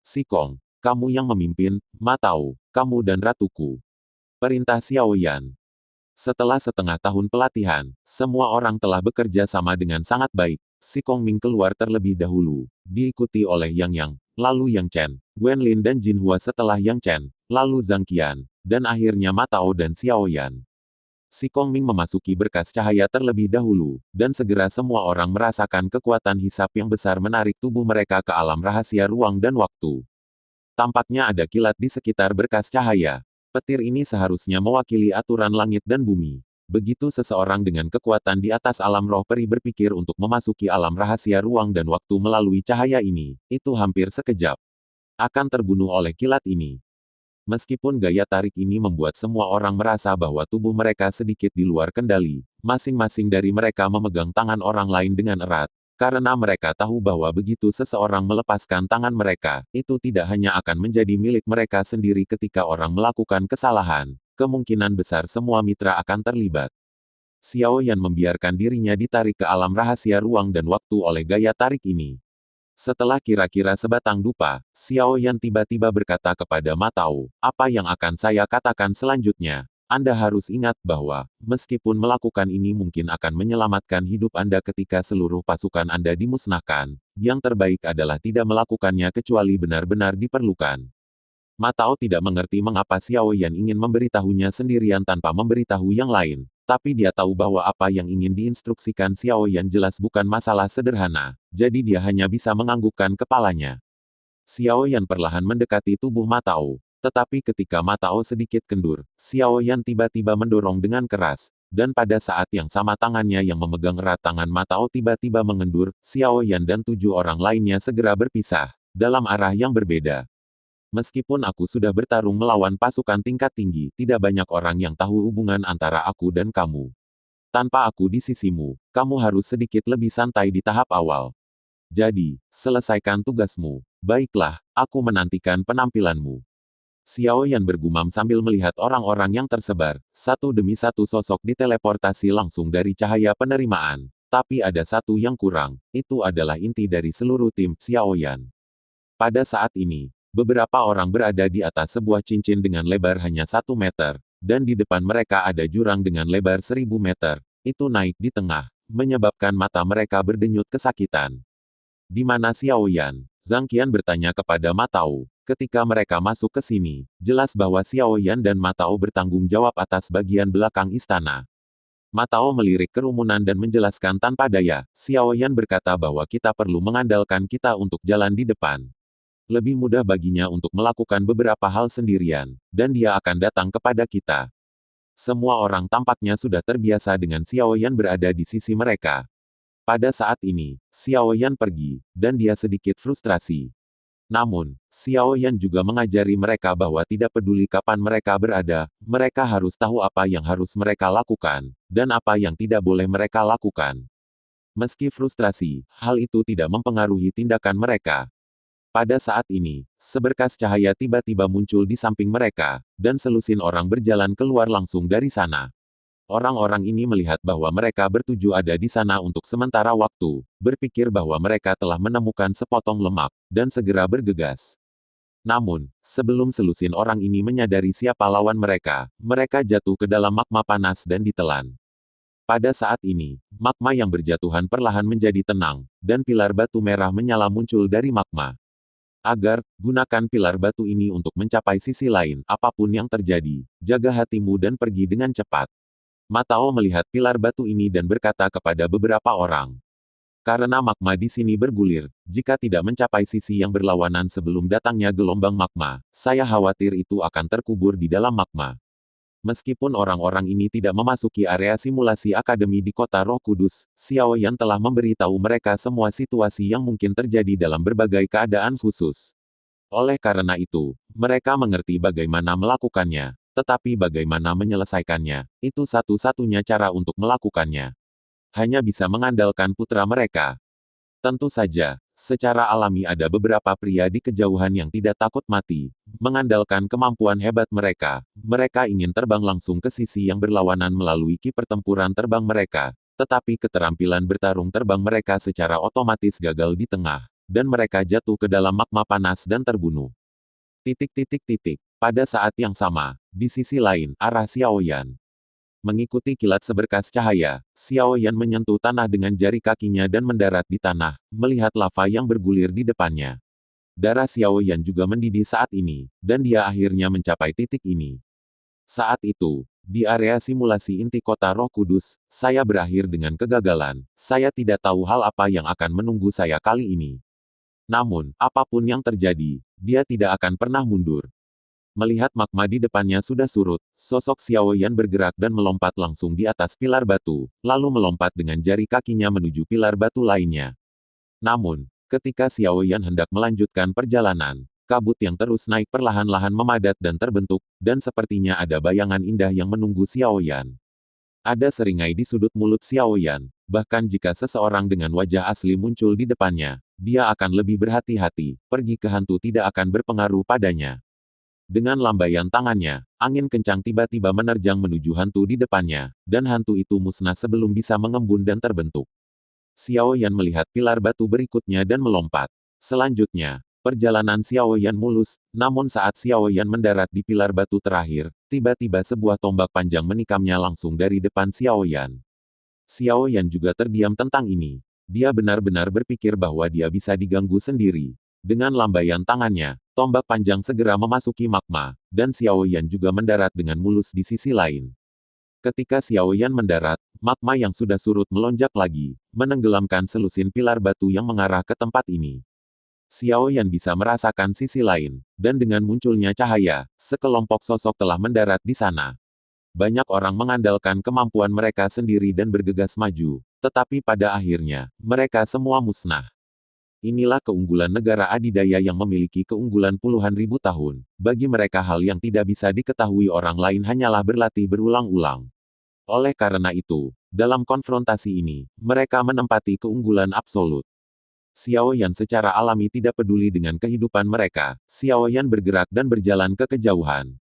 Sikong, kamu yang memimpin, Ma Tao, kamu dan ratuku. Perintah Xiao Yan. Setelah setengah tahun pelatihan, semua orang telah bekerja sama dengan sangat baik. Si Kongming keluar terlebih dahulu, diikuti oleh Yang Yang, lalu Yang Chen, Wenlin dan Jinhua setelah Yang Chen, lalu Zhang Qian, dan akhirnya Ma Tao dan Xiao Yan. Si Kongming memasuki berkas cahaya terlebih dahulu, dan segera semua orang merasakan kekuatan hisap yang besar menarik tubuh mereka ke alam rahasia ruang dan waktu. Tampaknya ada kilat di sekitar berkas cahaya. Petir ini seharusnya mewakili aturan langit dan bumi. Begitu seseorang dengan kekuatan di atas alam roh peri berpikir untuk memasuki alam rahasia ruang dan waktu melalui cahaya ini, itu hampir sekejap akan terbunuh oleh kilat ini. Meskipun gaya tarik ini membuat semua orang merasa bahwa tubuh mereka sedikit di luar kendali, masing-masing dari mereka memegang tangan orang lain dengan erat. Karena mereka tahu bahwa begitu seseorang melepaskan tangan mereka, itu tidak hanya akan menjadi milik mereka sendiri ketika orang melakukan kesalahan, kemungkinan besar semua mitra akan terlibat. Xiao Yan membiarkan dirinya ditarik ke alam rahasia ruang dan waktu oleh gaya tarik ini. Setelah kira-kira sebatang dupa, Xiao Yan tiba-tiba berkata kepada Ma Tao, "Apa yang akan saya katakan selanjutnya? Anda harus ingat bahwa, meskipun melakukan ini mungkin akan menyelamatkan hidup Anda ketika seluruh pasukan Anda dimusnahkan, yang terbaik adalah tidak melakukannya kecuali benar-benar diperlukan." Ma Tao tidak mengerti mengapa Xiao Yan ingin memberitahunya sendirian tanpa memberitahu yang lain, tapi dia tahu bahwa apa yang ingin diinstruksikan Xiao Yan jelas bukan masalah sederhana, jadi dia hanya bisa menganggukkan kepalanya. Xiao Yan perlahan mendekati tubuh Ma Tao. Tetapi ketika Ma Tao sedikit kendur, Xiao Yan tiba-tiba mendorong dengan keras, dan pada saat yang sama tangannya yang memegang erat tangan Ma Tao tiba-tiba mengendur, Xiao Yan dan 7 orang lainnya segera berpisah, dalam arah yang berbeda. Meskipun aku sudah bertarung melawan pasukan tingkat tinggi, tidak banyak orang yang tahu hubungan antara aku dan kamu. Tanpa aku di sisimu, kamu harus sedikit lebih santai di tahap awal. Jadi, selesaikan tugasmu. Baiklah, aku menantikan penampilanmu. Xiao Yan bergumam sambil melihat orang-orang yang tersebar, satu demi satu sosok diteleportasi langsung dari cahaya penerimaan. Tapi ada satu yang kurang, itu adalah inti dari seluruh tim Xiao Yan. Pada saat ini, beberapa orang berada di atas sebuah cincin dengan lebar hanya 1 meter, dan di depan mereka ada jurang dengan lebar 1000 meter. Itu naik di tengah, menyebabkan mata mereka berdenyut kesakitan. Di mana Xiao Yan? Zhang Qian bertanya kepada Ma Tao. Ketika mereka masuk ke sini, jelas bahwa Xiao Yan dan Ma Tao bertanggung jawab atas bagian belakang istana. Ma Tao melirik kerumunan dan menjelaskan tanpa daya. Xiao Yan berkata bahwa kita perlu mengandalkan kita untuk jalan di depan. Lebih mudah baginya untuk melakukan beberapa hal sendirian, dan dia akan datang kepada kita. Semua orang tampaknya sudah terbiasa dengan Xiao Yan berada di sisi mereka. Pada saat ini, Xiao Yan pergi, dan dia sedikit frustrasi. Namun, Xiao Yan juga mengajari mereka bahwa tidak peduli kapan mereka berada, mereka harus tahu apa yang harus mereka lakukan, dan apa yang tidak boleh mereka lakukan. Meski frustrasi, hal itu tidak mempengaruhi tindakan mereka. Pada saat ini, seberkas cahaya tiba-tiba muncul di samping mereka, dan selusin orang berjalan keluar langsung dari sana. Orang-orang ini melihat bahwa mereka bertuju ada di sana untuk sementara waktu, berpikir bahwa mereka telah menemukan sepotong lemak, dan segera bergegas. Namun, sebelum selusin orang ini menyadari siapa lawan mereka, mereka jatuh ke dalam magma panas dan ditelan. Pada saat ini, magma yang berjatuhan perlahan menjadi tenang, dan pilar batu merah menyala muncul dari magma. Agar, gunakan pilar batu ini untuk mencapai sisi lain, apapun yang terjadi, jaga hatimu dan pergi dengan cepat. Ma Tao melihat pilar batu ini dan berkata kepada beberapa orang. Karena magma di sini bergulir, jika tidak mencapai sisi yang berlawanan sebelum datangnya gelombang magma, saya khawatir itu akan terkubur di dalam magma. Meskipun orang-orang ini tidak memasuki area simulasi akademi di kota Roh Kudus, Xiao Yan telah memberitahu mereka semua situasi yang mungkin terjadi dalam berbagai keadaan khusus. Oleh karena itu, mereka mengerti bagaimana melakukannya. Tetapi bagaimana menyelesaikannya, itu satu-satunya cara untuk melakukannya. Hanya bisa mengandalkan putra mereka. Tentu saja, secara alami ada beberapa pria di kejauhan yang tidak takut mati. Mengandalkan kemampuan hebat mereka, mereka ingin terbang langsung ke sisi yang berlawanan melalui ki pertempuran terbang mereka. Tetapi keterampilan bertarung terbang mereka secara otomatis gagal di tengah, dan mereka jatuh ke dalam magma panas dan terbunuh. Pada saat yang sama, di sisi lain, arah Xiao Yan. Mengikuti kilat seberkas cahaya, Xiao Yan menyentuh tanah dengan jari kakinya dan mendarat di tanah, melihat lava yang bergulir di depannya. Darah Xiao Yan juga mendidih saat ini, dan dia akhirnya mencapai titik ini. Saat itu, di area simulasi inti kota Roh Kudus, saya berakhir dengan kegagalan. Saya tidak tahu hal apa yang akan menunggu saya kali ini. Namun, apapun yang terjadi, dia tidak akan pernah mundur. Melihat magma di depannya sudah surut, sosok Xiao Yan bergerak dan melompat langsung di atas pilar batu, lalu melompat dengan jari kakinya menuju pilar batu lainnya. Namun, ketika Xiao Yan hendak melanjutkan perjalanan, kabut yang terus naik perlahan-lahan memadat dan terbentuk, dan sepertinya ada bayangan indah yang menunggu Xiao Yan. Ada seringai di sudut mulut Xiao Yan, bahkan jika seseorang dengan wajah asli muncul di depannya, dia akan lebih berhati-hati, pergi ke hantu tidak akan berpengaruh padanya. Dengan lambaian tangannya, angin kencang tiba-tiba menerjang menuju hantu di depannya, dan hantu itu musnah sebelum bisa mengembun dan terbentuk. Xiao Yan melihat pilar batu berikutnya dan melompat. Selanjutnya, perjalanan Xiao Yan mulus, namun saat Xiao Yan mendarat di pilar batu terakhir, tiba-tiba sebuah tombak panjang menikamnya langsung dari depan Xiao Yan. Xiao Yan juga terdiam tentang ini. Dia benar-benar berpikir bahwa dia bisa diganggu sendiri. Dengan lambaian tangannya, tombak panjang segera memasuki magma, dan Xiao Yan juga mendarat dengan mulus di sisi lain. Ketika Xiao Yan mendarat, magma yang sudah surut melonjak lagi, menenggelamkan selusin pilar batu yang mengarah ke tempat ini. Xiao Yan bisa merasakan sisi lain, dan dengan munculnya cahaya, sekelompok sosok telah mendarat di sana. Banyak orang mengandalkan kemampuan mereka sendiri dan bergegas maju, tetapi pada akhirnya, mereka semua musnah. Inilah keunggulan negara adidaya yang memiliki keunggulan puluhan ribu tahun. Bagi mereka hal yang tidak bisa diketahui orang lain hanyalah berlatih berulang-ulang. Oleh karena itu, dalam konfrontasi ini, mereka menempati keunggulan absolut. Xiao Yan secara alami tidak peduli dengan kehidupan mereka. Xiao Yan bergerak dan berjalan ke kejauhan.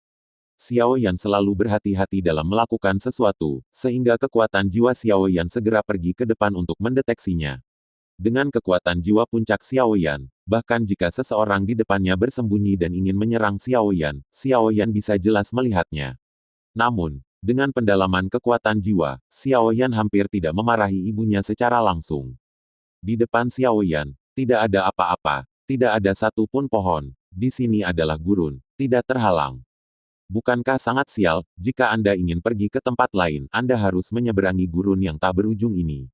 Xiao Yan selalu berhati-hati dalam melakukan sesuatu, sehingga kekuatan jiwa Xiao Yan segera pergi ke depan untuk mendeteksinya. Dengan kekuatan jiwa puncak Xiao Yan, bahkan jika seseorang di depannya bersembunyi dan ingin menyerang Xiao Yan bisa jelas melihatnya. Namun, dengan pendalaman kekuatan jiwa, Xiao Yan hampir tidak memarahi ibunya secara langsung. Di depan Xiao Yan, tidak ada apa-apa, tidak ada satu pun pohon. Di sini adalah gurun, tidak terhalang. Bukankah sangat sial, jika Anda ingin pergi ke tempat lain, Anda harus menyeberangi gurun yang tak berujung ini.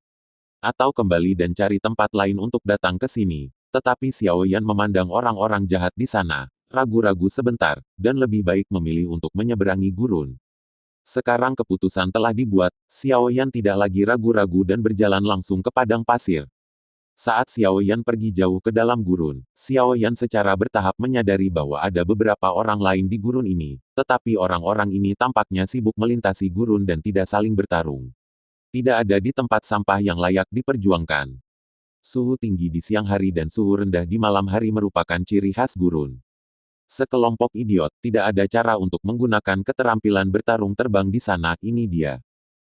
Atau kembali dan cari tempat lain untuk datang ke sini. Tetapi Xiao Yan memandang orang-orang jahat di sana, ragu-ragu sebentar, dan lebih baik memilih untuk menyeberangi gurun. Sekarang keputusan telah dibuat, Xiao Yan tidak lagi ragu-ragu dan berjalan langsung ke padang pasir. Saat Xiao Yan pergi jauh ke dalam gurun, Xiao Yan secara bertahap menyadari bahwa ada beberapa orang lain di gurun ini, tetapi orang-orang ini tampaknya sibuk melintasi gurun dan tidak saling bertarung. Tidak ada di tempat sampah yang layak diperjuangkan. Suhu tinggi di siang hari dan suhu rendah di malam hari merupakan ciri khas gurun. Sekelompok idiot, tidak ada cara untuk menggunakan keterampilan bertarung terbang di sana, ini dia.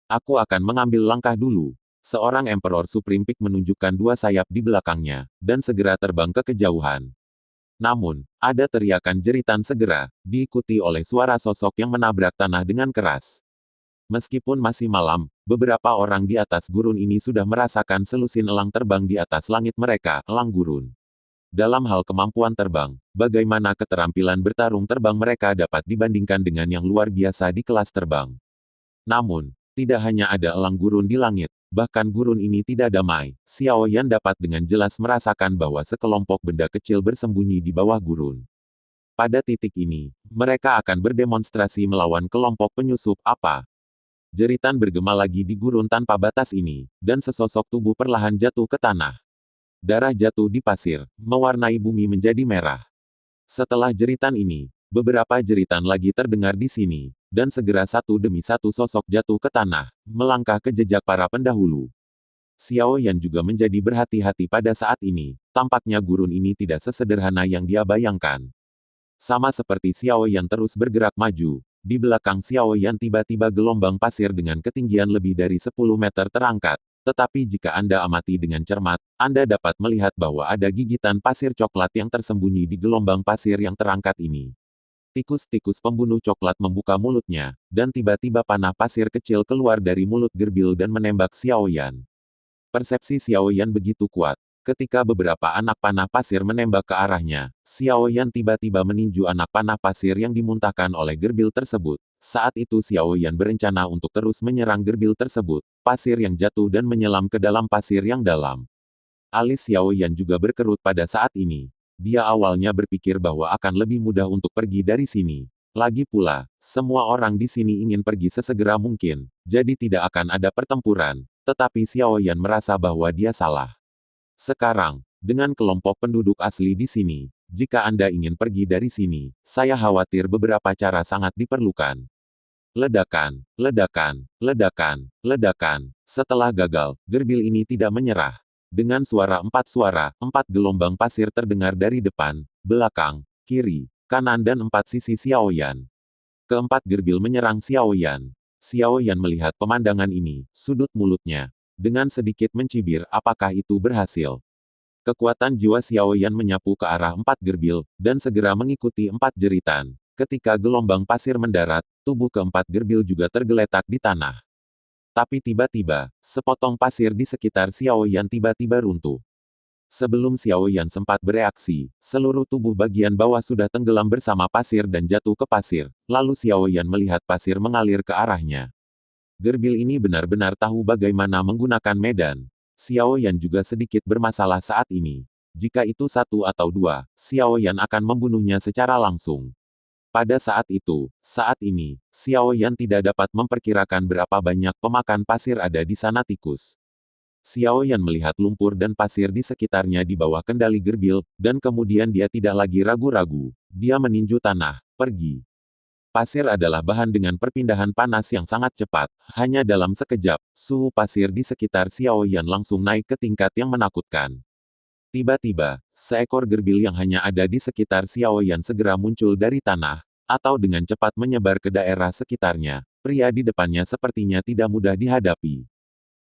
Aku akan mengambil langkah dulu. Seorang Emperor Supreme Peak menunjukkan dua sayap di belakangnya, dan segera terbang ke kejauhan. Namun, ada teriakan jeritan segera, diikuti oleh suara sosok yang menabrak tanah dengan keras. Meskipun masih malam, beberapa orang di atas gurun ini sudah merasakan selusin elang terbang di atas langit mereka, elang gurun. Dalam hal kemampuan terbang, bagaimana keterampilan bertarung terbang mereka dapat dibandingkan dengan yang luar biasa di kelas terbang. Namun, tidak hanya ada elang gurun di langit, bahkan gurun ini tidak damai. Xiao Yan dapat dengan jelas merasakan bahwa sekelompok benda kecil bersembunyi di bawah gurun. Pada titik ini, mereka akan berdemonstrasi melawan kelompok penyusup apa. Jeritan bergema lagi di gurun tanpa batas ini, dan sesosok tubuh perlahan jatuh ke tanah. Darah jatuh di pasir, mewarnai bumi menjadi merah. Setelah jeritan ini, beberapa jeritan lagi terdengar di sini, dan segera satu demi satu sosok jatuh ke tanah, melangkah ke jejak para pendahulu. Xiao Yan juga menjadi berhati-hati pada saat ini, tampaknya gurun ini tidak sesederhana yang dia bayangkan. Sama seperti Xiao Yan terus bergerak maju, di belakang Xiao Yan tiba-tiba gelombang pasir dengan ketinggian lebih dari 10 meter terangkat. Tetapi jika Anda amati dengan cermat, Anda dapat melihat bahwa ada gigitan pasir coklat yang tersembunyi di gelombang pasir yang terangkat ini. Tikus-tikus pembunuh coklat membuka mulutnya, dan tiba-tiba panah pasir kecil keluar dari mulut gerbil dan menembak Xiao Yan. Persepsi Xiao Yan begitu kuat. Ketika beberapa anak panah pasir menembak ke arahnya, Xiao Yan tiba-tiba meninju anak panah pasir yang dimuntahkan oleh gerbil tersebut. Saat itu Xiao Yan berencana untuk terus menyerang gerbil tersebut, pasir yang jatuh dan menyelam ke dalam pasir yang dalam. Alis Xiao Yan juga berkerut pada saat ini. Dia awalnya berpikir bahwa akan lebih mudah untuk pergi dari sini. Lagi pula, semua orang di sini ingin pergi sesegera mungkin, jadi tidak akan ada pertempuran. Tetapi Xiao Yan merasa bahwa dia salah. Sekarang, dengan kelompok penduduk asli di sini, jika Anda ingin pergi dari sini, saya khawatir beberapa cara sangat diperlukan. Ledakan, ledakan, ledakan, ledakan. Setelah gagal, gerbil ini tidak menyerah. Dengan suara, empat gelombang pasir terdengar dari depan, belakang, kiri, kanan dan empat sisi Xiao Yan. Keempat gerbil menyerang Xiao Yan. Xiao Yan melihat pemandangan ini, sudut mulutnya. Dengan sedikit mencibir, apakah itu berhasil? Kekuatan jiwa Xiao Yan menyapu ke arah empat gerbil, dan segera mengikuti empat jeritan. Ketika gelombang pasir mendarat, tubuh keempat gerbil juga tergeletak di tanah. Tapi tiba-tiba, sepotong pasir di sekitar Xiao Yan tiba-tiba runtuh. Sebelum Xiao Yan sempat bereaksi, seluruh tubuh bagian bawah sudah tenggelam bersama pasir dan jatuh ke pasir. Lalu Xiao Yan melihat pasir mengalir ke arahnya. Gerbil ini benar-benar tahu bagaimana menggunakan medan. Xiao Yan juga sedikit bermasalah saat ini. Jika itu satu atau dua, Xiao Yan akan membunuhnya secara langsung. Pada saat itu, saat ini, Xiao Yan tidak dapat memperkirakan berapa banyak pemakan pasir ada di sana tikus. Xiao Yan melihat lumpur dan pasir di sekitarnya di bawah kendali gerbil, dan kemudian dia tidak lagi ragu-ragu. Dia meninju tanah, pergi. Pasir adalah bahan dengan perpindahan panas yang sangat cepat. Hanya dalam sekejap, suhu pasir di sekitar Xiao Yan langsung naik ke tingkat yang menakutkan. Tiba-tiba, seekor gerbil yang hanya ada di sekitar Xiao Yan segera muncul dari tanah, atau dengan cepat menyebar ke daerah sekitarnya. Pria di depannya sepertinya tidak mudah dihadapi.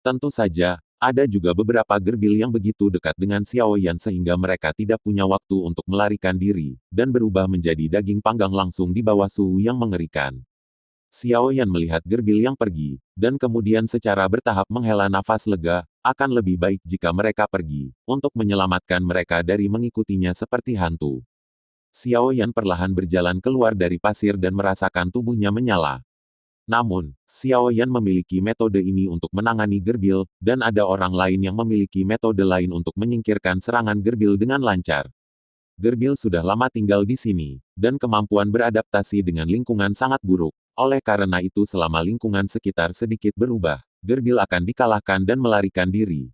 Tentu saja, ada juga beberapa gerbil yang begitu dekat dengan Xiao Yan sehingga mereka tidak punya waktu untuk melarikan diri, dan berubah menjadi daging panggang langsung di bawah suhu yang mengerikan. Xiao Yan melihat gerbil yang pergi, dan kemudian secara bertahap menghela nafas lega, akan lebih baik jika mereka pergi, untuk menyelamatkan mereka dari mengikutinya seperti hantu. Xiao Yan perlahan berjalan keluar dari pasir dan merasakan tubuhnya menyala. Namun, Xiao Yan memiliki metode ini untuk menangani gerbil, dan ada orang lain yang memiliki metode lain untuk menyingkirkan serangan gerbil dengan lancar. Gerbil sudah lama tinggal di sini, dan kemampuan beradaptasi dengan lingkungan sangat buruk. Oleh karena itu selama lingkungan sekitar sedikit berubah, gerbil akan dikalahkan dan melarikan diri.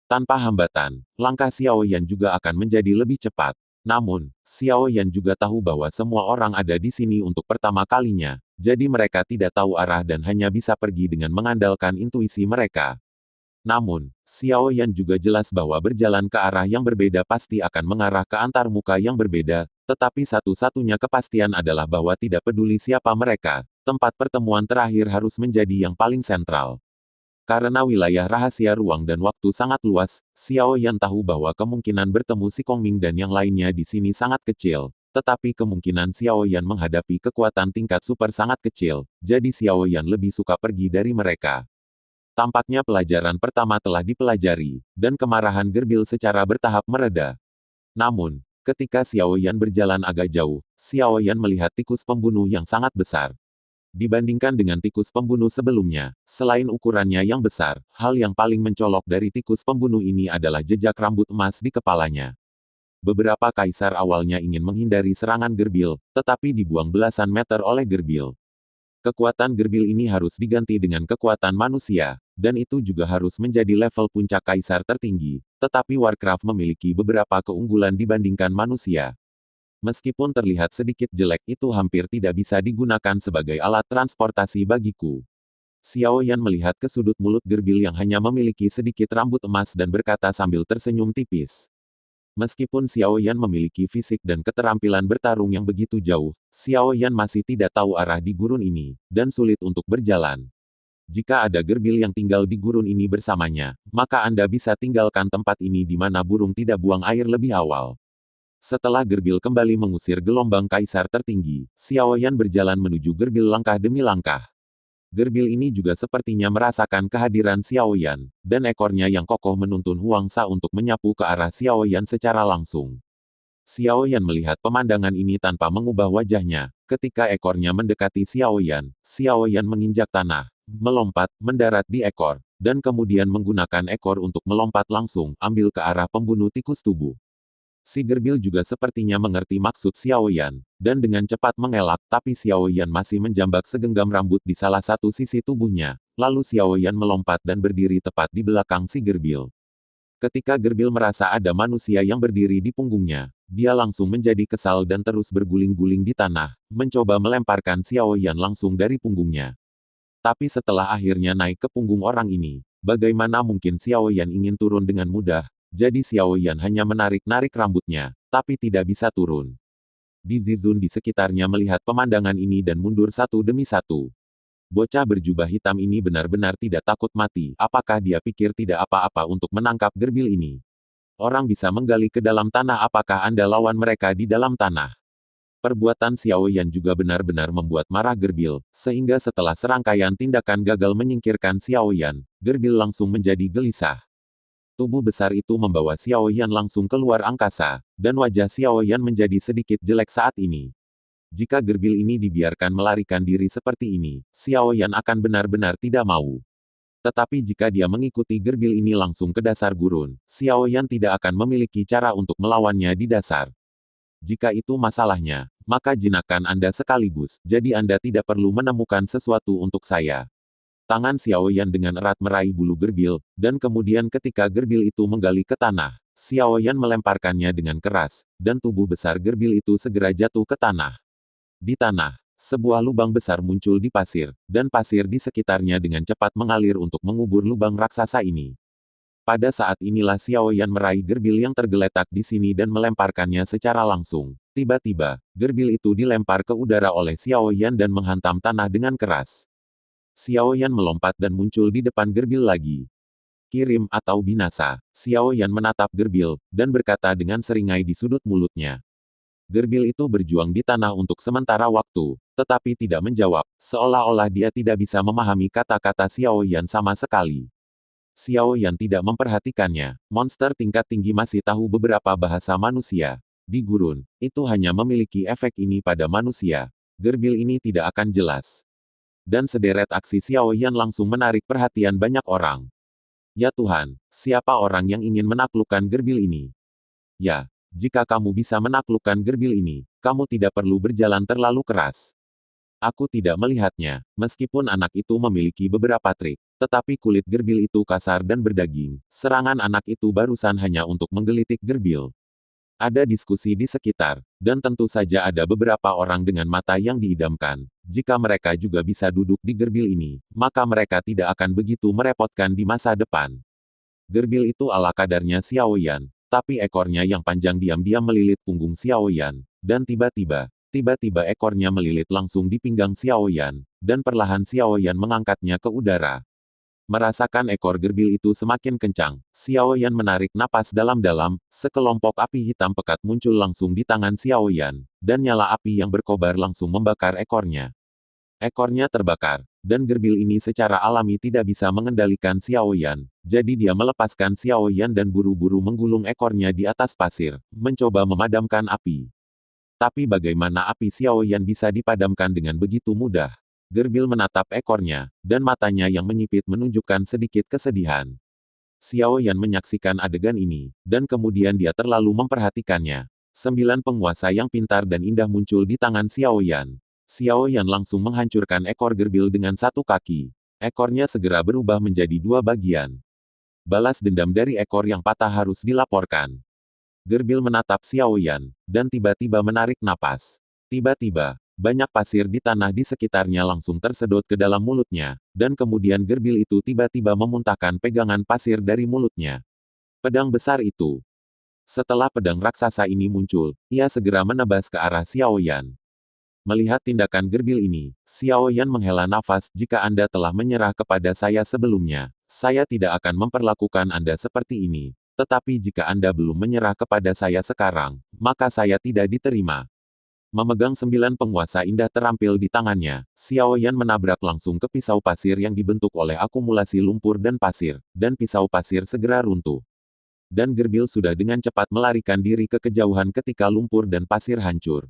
Tanpa hambatan, langkah Xiao Yan juga akan menjadi lebih cepat. Namun, Xiao Yan juga tahu bahwa semua orang ada di sini untuk pertama kalinya, jadi mereka tidak tahu arah dan hanya bisa pergi dengan mengandalkan intuisi mereka. Namun, Xiao Yan juga jelas bahwa berjalan ke arah yang berbeda pasti akan mengarah ke antarmuka yang berbeda, tetapi satu-satunya kepastian adalah bahwa tidak peduli siapa mereka, tempat pertemuan terakhir harus menjadi yang paling sentral. Karena wilayah rahasia ruang dan waktu sangat luas, Xiao Yan tahu bahwa kemungkinan bertemu si Kongming dan yang lainnya di sini sangat kecil, tetapi kemungkinan Xiao Yan menghadapi kekuatan tingkat super sangat kecil, jadi Xiao Yan lebih suka pergi dari mereka. Tampaknya pelajaran pertama telah dipelajari, dan kemarahan gerbil secara bertahap mereda. Namun, ketika Xiao Yan berjalan agak jauh, Xiao Yan melihat tikus pembunuh yang sangat besar. Dibandingkan dengan tikus pembunuh sebelumnya, selain ukurannya yang besar, hal yang paling mencolok dari tikus pembunuh ini adalah jejak rambut emas di kepalanya. Beberapa kaisar awalnya ingin menghindari serangan gerbil, tetapi dibuang belasan meter oleh gerbil. Kekuatan gerbil ini harus diganti dengan kekuatan manusia, dan itu juga harus menjadi level puncak kaisar tertinggi, tetapi Warcraft memiliki beberapa keunggulan dibandingkan manusia. Meskipun terlihat sedikit jelek itu hampir tidak bisa digunakan sebagai alat transportasi bagiku. Xiao Yan melihat ke sudut mulut gerbil yang hanya memiliki sedikit rambut emas dan berkata sambil tersenyum tipis. Meskipun Xiao Yan memiliki fisik dan keterampilan bertarung yang begitu jauh, Xiao Yan masih tidak tahu arah di gurun ini, dan sulit untuk berjalan. Jika ada gerbil yang tinggal di gurun ini bersamanya, maka Anda bisa tinggalkan tempat ini di mana burung tidak buang air lebih awal. Setelah gerbil kembali mengusir gelombang kaisar tertinggi, Xiao Yan berjalan menuju gerbil langkah demi langkah. Gerbil ini juga sepertinya merasakan kehadiran Xiao Yan, dan ekornya yang kokoh menuntun Huang Sa untuk menyapu ke arah Xiao Yan secara langsung. Xiao Yan melihat pemandangan ini tanpa mengubah wajahnya. Ketika ekornya mendekati Xiao Yan menginjak tanah, melompat, mendarat di ekor, dan kemudian menggunakan ekor untuk melompat langsung, ambil ke arah pembunuh tikus tubuh. Si gerbil juga sepertinya mengerti maksud Xiao Yan, dan dengan cepat mengelak, tapi Xiao Yan masih menjambak segenggam rambut di salah satu sisi tubuhnya. Lalu Xiao Yan melompat dan berdiri tepat di belakang si gerbil. Ketika gerbil merasa ada manusia yang berdiri di punggungnya, dia langsung menjadi kesal dan terus berguling-guling di tanah, mencoba melemparkan Xiao Yan langsung dari punggungnya. Tapi setelah akhirnya naik ke punggung orang ini, bagaimana mungkin Xiao Yan ingin turun dengan mudah? Jadi Xiao Yan hanya menarik-narik rambutnya, tapi tidak bisa turun. Di Zizun di sekitarnya melihat pemandangan ini dan mundur satu demi satu. Bocah berjubah hitam ini benar-benar tidak takut mati. Apakah dia pikir tidak apa-apa untuk menangkap gerbil ini? Orang bisa menggali ke dalam tanah, apakah Anda lawan mereka di dalam tanah? Perbuatan Xiao Yan juga benar-benar membuat marah gerbil, sehingga setelah serangkaian tindakan gagal menyingkirkan Xiao Yan, gerbil langsung menjadi gelisah. Tubuh besar itu membawa Xiao Yan langsung keluar angkasa, dan wajah Xiao Yan menjadi sedikit jelek saat ini. Jika gerbil ini dibiarkan melarikan diri seperti ini, Xiao Yan akan benar-benar tidak mau. Tetapi jika dia mengikuti gerbil ini langsung ke dasar gurun, Xiao Yan tidak akan memiliki cara untuk melawannya di dasar. Jika itu masalahnya, maka jinakkan Anda sekaligus, jadi Anda tidak perlu menemukan sesuatu untuk saya. Tangan Xiao Yan dengan erat meraih bulu gerbil, dan kemudian ketika gerbil itu menggali ke tanah, Xiao Yan melemparkannya dengan keras, dan tubuh besar gerbil itu segera jatuh ke tanah. Di tanah, sebuah lubang besar muncul di pasir, dan pasir di sekitarnya dengan cepat mengalir untuk mengubur lubang raksasa ini. Pada saat inilah Xiao Yan meraih gerbil yang tergeletak di sini dan melemparkannya secara langsung. Tiba-tiba, gerbil itu dilempar ke udara oleh Xiao Yan dan menghantam tanah dengan keras. Xiao Yan melompat dan muncul di depan gerbil lagi. Kirim atau binasa. Xiao Yan menatap gerbil, dan berkata dengan seringai di sudut mulutnya. Gerbil itu berjuang di tanah untuk sementara waktu, tetapi tidak menjawab, seolah-olah dia tidak bisa memahami kata-kata Xiao Yan sama sekali. Xiao Yan tidak memperhatikannya. Monster tingkat tinggi masih tahu beberapa bahasa manusia. Di gurun, itu hanya memiliki efek ini pada manusia. Gerbil ini tidak akan jelas. Dan sederet aksi Xiao Yan langsung menarik perhatian banyak orang. Ya Tuhan, siapa orang yang ingin menaklukkan gerbil ini? Ya, jika kamu bisa menaklukkan gerbil ini, kamu tidak perlu berjalan terlalu keras. Aku tidak melihatnya, meskipun anak itu memiliki beberapa trik, tetapi kulit gerbil itu kasar dan berdaging. Serangan anak itu barusan hanya untuk menggelitik gerbil. Ada diskusi di sekitar, dan tentu saja ada beberapa orang dengan mata yang diidamkan. Jika mereka juga bisa duduk di gerbil ini, maka mereka tidak akan begitu merepotkan di masa depan. Gerbil itu ala kadarnya Xiao Yan, tapi ekornya yang panjang diam-diam melilit punggung Xiao Yan, dan tiba-tiba ekornya melilit langsung di pinggang Xiao Yan, dan perlahan Xiao Yan mengangkatnya ke udara. Merasakan ekor gerbil itu semakin kencang, Xiao Yan menarik napas dalam-dalam, sekelompok api hitam pekat muncul langsung di tangan Xiao Yan, dan nyala api yang berkobar langsung membakar ekornya. Ekornya terbakar, dan gerbil ini secara alami tidak bisa mengendalikan Xiao Yan, jadi dia melepaskan Xiao Yan dan buru-buru menggulung ekornya di atas pasir, mencoba memadamkan api. Tapi bagaimana api Xiao Yan bisa dipadamkan dengan begitu mudah? Gerbil menatap ekornya, dan matanya yang menyipit menunjukkan sedikit kesedihan. Xiao Yan menyaksikan adegan ini, dan kemudian dia terlalu memperhatikannya. 9 penguasa yang pintar dan indah muncul di tangan Xiao Yan. Xiao Yan langsung menghancurkan ekor gerbil dengan satu kaki. Ekornya segera berubah menjadi 2 bagian. Balas dendam dari ekor yang patah harus dilaporkan. Gerbil menatap Xiao Yan, dan tiba-tiba menarik napas. Tiba-tiba, banyak pasir di tanah di sekitarnya langsung tersedot ke dalam mulutnya, dan kemudian gerbil itu tiba-tiba memuntahkan pegangan pasir dari mulutnya. Pedang besar itu. Setelah pedang raksasa ini muncul, ia segera menebas ke arah Xiao Yan. Melihat tindakan gerbil ini, Xiao Yan menghela nafas, jika Anda telah menyerah kepada saya sebelumnya, saya tidak akan memperlakukan Anda seperti ini. Tetapi jika Anda belum menyerah kepada saya sekarang, maka saya tidak diterima. Memegang 9 penguasa indah terampil di tangannya, Xiao Yan menabrak langsung ke pisau pasir yang dibentuk oleh akumulasi lumpur dan pasir, dan pisau pasir segera runtuh. Dan Gerbil sudah dengan cepat melarikan diri ke kejauhan ketika lumpur dan pasir hancur.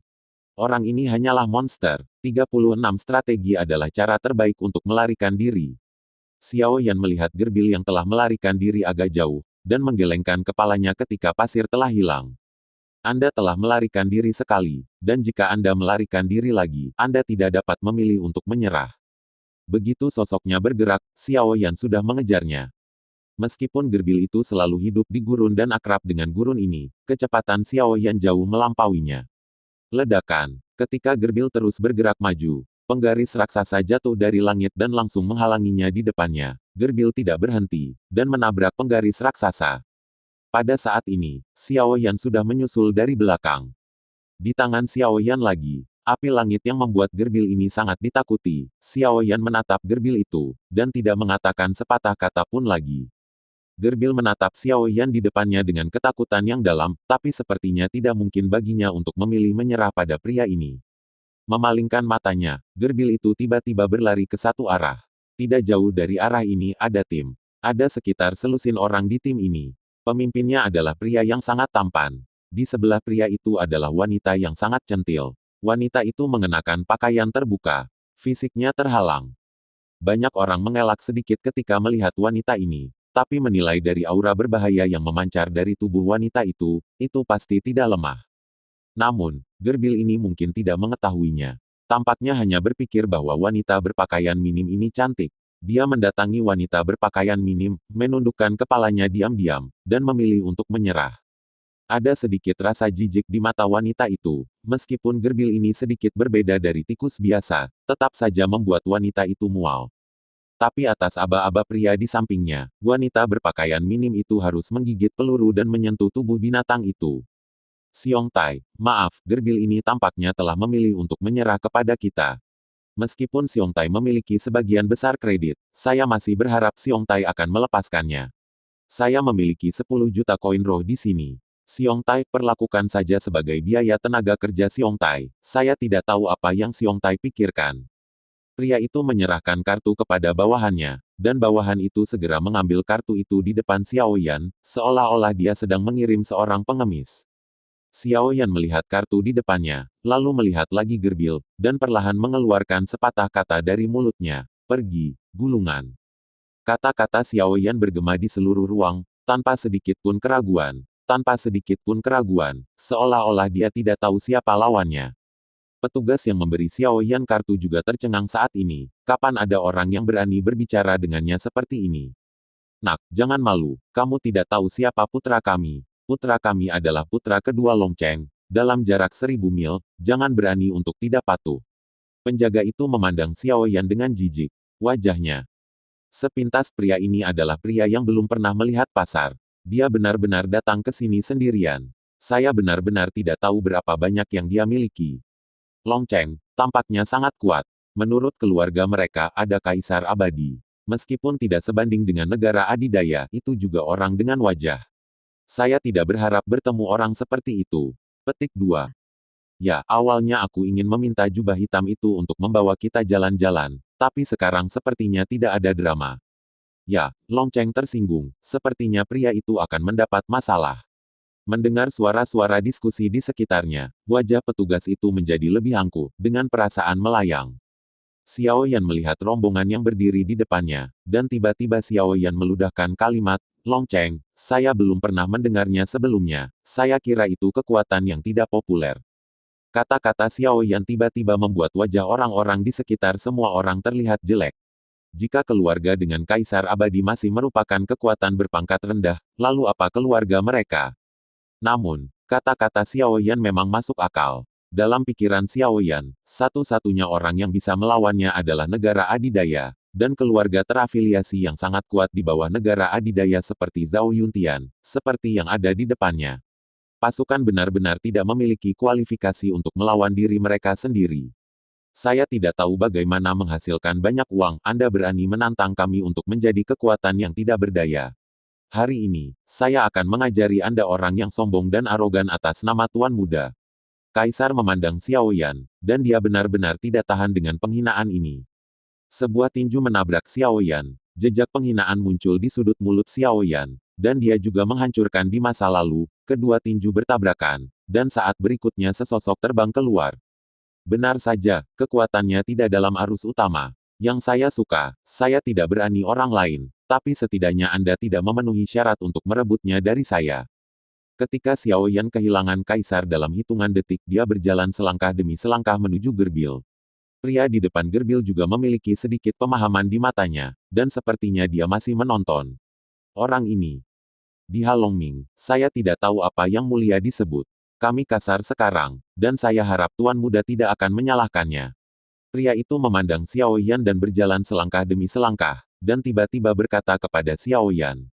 Orang ini hanyalah monster. 36 strategi adalah cara terbaik untuk melarikan diri. Xiao Yan melihat Gerbil yang telah melarikan diri agak jauh, dan menggelengkan kepalanya ketika pasir telah hilang. Anda telah melarikan diri sekali, dan jika Anda melarikan diri lagi, Anda tidak dapat memilih untuk menyerah. Begitu sosoknya bergerak, Xiao Yan sudah mengejarnya. Meskipun Gerbil itu selalu hidup di gurun dan akrab dengan gurun ini, kecepatan Xiao Yan jauh melampauinya. Ledakan. Ketika Gerbil terus bergerak maju, penggaris raksasa jatuh dari langit dan langsung menghalanginya di depannya. Gerbil tidak berhenti, dan menabrak penggaris raksasa. Pada saat ini, Xiao Yan sudah menyusul dari belakang. Di tangan Xiao Yan lagi, api langit yang membuat Gerbil ini sangat ditakuti. Xiao Yan menatap Gerbil itu, dan tidak mengatakan sepatah kata pun lagi. Gerbil menatap Xiao Yan di depannya dengan ketakutan yang dalam, tapi sepertinya tidak mungkin baginya untuk memilih menyerah pada pria ini. Memalingkan matanya, Gerbil itu tiba-tiba berlari ke satu arah. Tidak jauh dari arah ini ada tim. Ada sekitar selusin orang di tim ini. Pemimpinnya adalah pria yang sangat tampan. Di sebelah pria itu adalah wanita yang sangat centil. Wanita itu mengenakan pakaian terbuka. Fisiknya terhalang. Banyak orang mengelak sedikit ketika melihat wanita ini. Tapi menilai dari aura berbahaya yang memancar dari tubuh wanita itu pasti tidak lemah. Namun, Gerbil ini mungkin tidak mengetahuinya. Tampaknya hanya berpikir bahwa wanita berpakaian minim ini cantik. Dia mendatangi wanita berpakaian minim, menundukkan kepalanya diam-diam, dan memilih untuk menyerah. Ada sedikit rasa jijik di mata wanita itu. Meskipun Gerbil ini sedikit berbeda dari tikus biasa, tetap saja membuat wanita itu mual. Tapi atas aba-aba pria di sampingnya, wanita berpakaian minim itu harus menggigit peluru dan menyentuh tubuh binatang itu. Xiong Tai, maaf, Gerbil ini tampaknya telah memilih untuk menyerah kepada kita. Meskipun Xiong Tai memiliki sebagian besar kredit, saya masih berharap Xiong Tai akan melepaskannya. Saya memiliki 10 juta koin roh di sini. Xiong Tai, perlakukan saja sebagai biaya tenaga kerja Xiong Tai. Saya tidak tahu apa yang Xiong Tai pikirkan. Pria itu menyerahkan kartu kepada bawahannya, dan bawahan itu segera mengambil kartu itu di depan Xiao Yan, seolah-olah dia sedang mengirim seorang pengemis. Xiao Yan melihat kartu di depannya, lalu melihat lagi Gerbil, dan perlahan mengeluarkan sepatah kata dari mulutnya. Pergi, gulungan. Kata-kata Xiao Yan bergema di seluruh ruang, tanpa sedikit pun keraguan. Tanpa sedikit pun keraguan, seolah-olah dia tidak tahu siapa lawannya. Petugas yang memberi Xiao Yan kartu juga tercengang saat ini. Kapan ada orang yang berani berbicara dengannya seperti ini? Nak, jangan malu, kamu tidak tahu siapa putra kami. Putra kami adalah putra kedua Long Cheng. Dalam jarak 1000 mil, jangan berani untuk tidak patuh. Penjaga itu memandang Xiao Yan dengan jijik. Wajahnya. Sepintas pria ini adalah pria yang belum pernah melihat pasar. Dia benar-benar datang ke sini sendirian. Saya benar-benar tidak tahu berapa banyak yang dia miliki. Long Cheng, tampaknya sangat kuat. Menurut keluarga mereka ada kaisar abadi. Meskipun tidak sebanding dengan negara adidaya, itu juga orang dengan wajah. Saya tidak berharap bertemu orang seperti itu. Petik 2. Ya, awalnya aku ingin meminta jubah hitam itu untuk membawa kita jalan-jalan, tapi sekarang sepertinya tidak ada drama. Ya, Long Cheng tersinggung, sepertinya pria itu akan mendapat masalah. Mendengar suara-suara diskusi di sekitarnya, wajah petugas itu menjadi lebih angkuh, dengan perasaan melayang. Xiao Yan melihat rombongan yang berdiri di depannya, dan tiba-tiba Xiao Yan meludahkan kalimat, Long Cheng, saya belum pernah mendengarnya sebelumnya, saya kira itu kekuatan yang tidak populer. Kata-kata Xiao Yan tiba-tiba membuat wajah orang-orang di sekitar semua orang terlihat jelek. Jika keluarga dengan kaisar abadi masih merupakan kekuatan berpangkat rendah, lalu apa keluarga mereka? Namun, kata-kata Xiao Yan memang masuk akal. Dalam pikiran Xiao Yan, satu-satunya orang yang bisa melawannya adalah negara adidaya, dan keluarga terafiliasi yang sangat kuat di bawah negara adidaya seperti Zhao Yuntian, seperti yang ada di depannya. Pasukan benar-benar tidak memiliki kualifikasi untuk melawan diri mereka sendiri. Saya tidak tahu bagaimana menghasilkan banyak uang, Anda berani menantang kami untuk menjadi kekuatan yang tidak berdaya. Hari ini, saya akan mengajari Anda orang yang sombong dan arogan atas nama Tuan Muda. Kaisar memandang Xiao Yan, dan dia benar-benar tidak tahan dengan penghinaan ini. Sebuah tinju menabrak Xiao Yan. Jejak penghinaan muncul di sudut mulut Xiao Yan, dan dia juga menghancurkan di masa lalu. Kedua tinju bertabrakan, dan saat berikutnya sesosok terbang keluar. Benar saja, kekuatannya tidak dalam arus utama. Yang saya suka, saya tidak berani orang lain, tapi setidaknya Anda tidak memenuhi syarat untuk merebutnya dari saya. Ketika Xiao Yan kehilangan kaisar dalam hitungan detik, dia berjalan selangkah demi selangkah menuju gerbil. Pria di depan gerbil juga memiliki sedikit pemahaman di matanya, dan sepertinya dia masih menonton. Orang ini. Di Halongming, saya tidak tahu apa yang mulia disebut. Kami kasar sekarang, dan saya harap Tuan Muda tidak akan menyalahkannya. Pria itu memandang Xiao Yan dan berjalan selangkah demi selangkah, dan tiba-tiba berkata kepada Xiao Yan.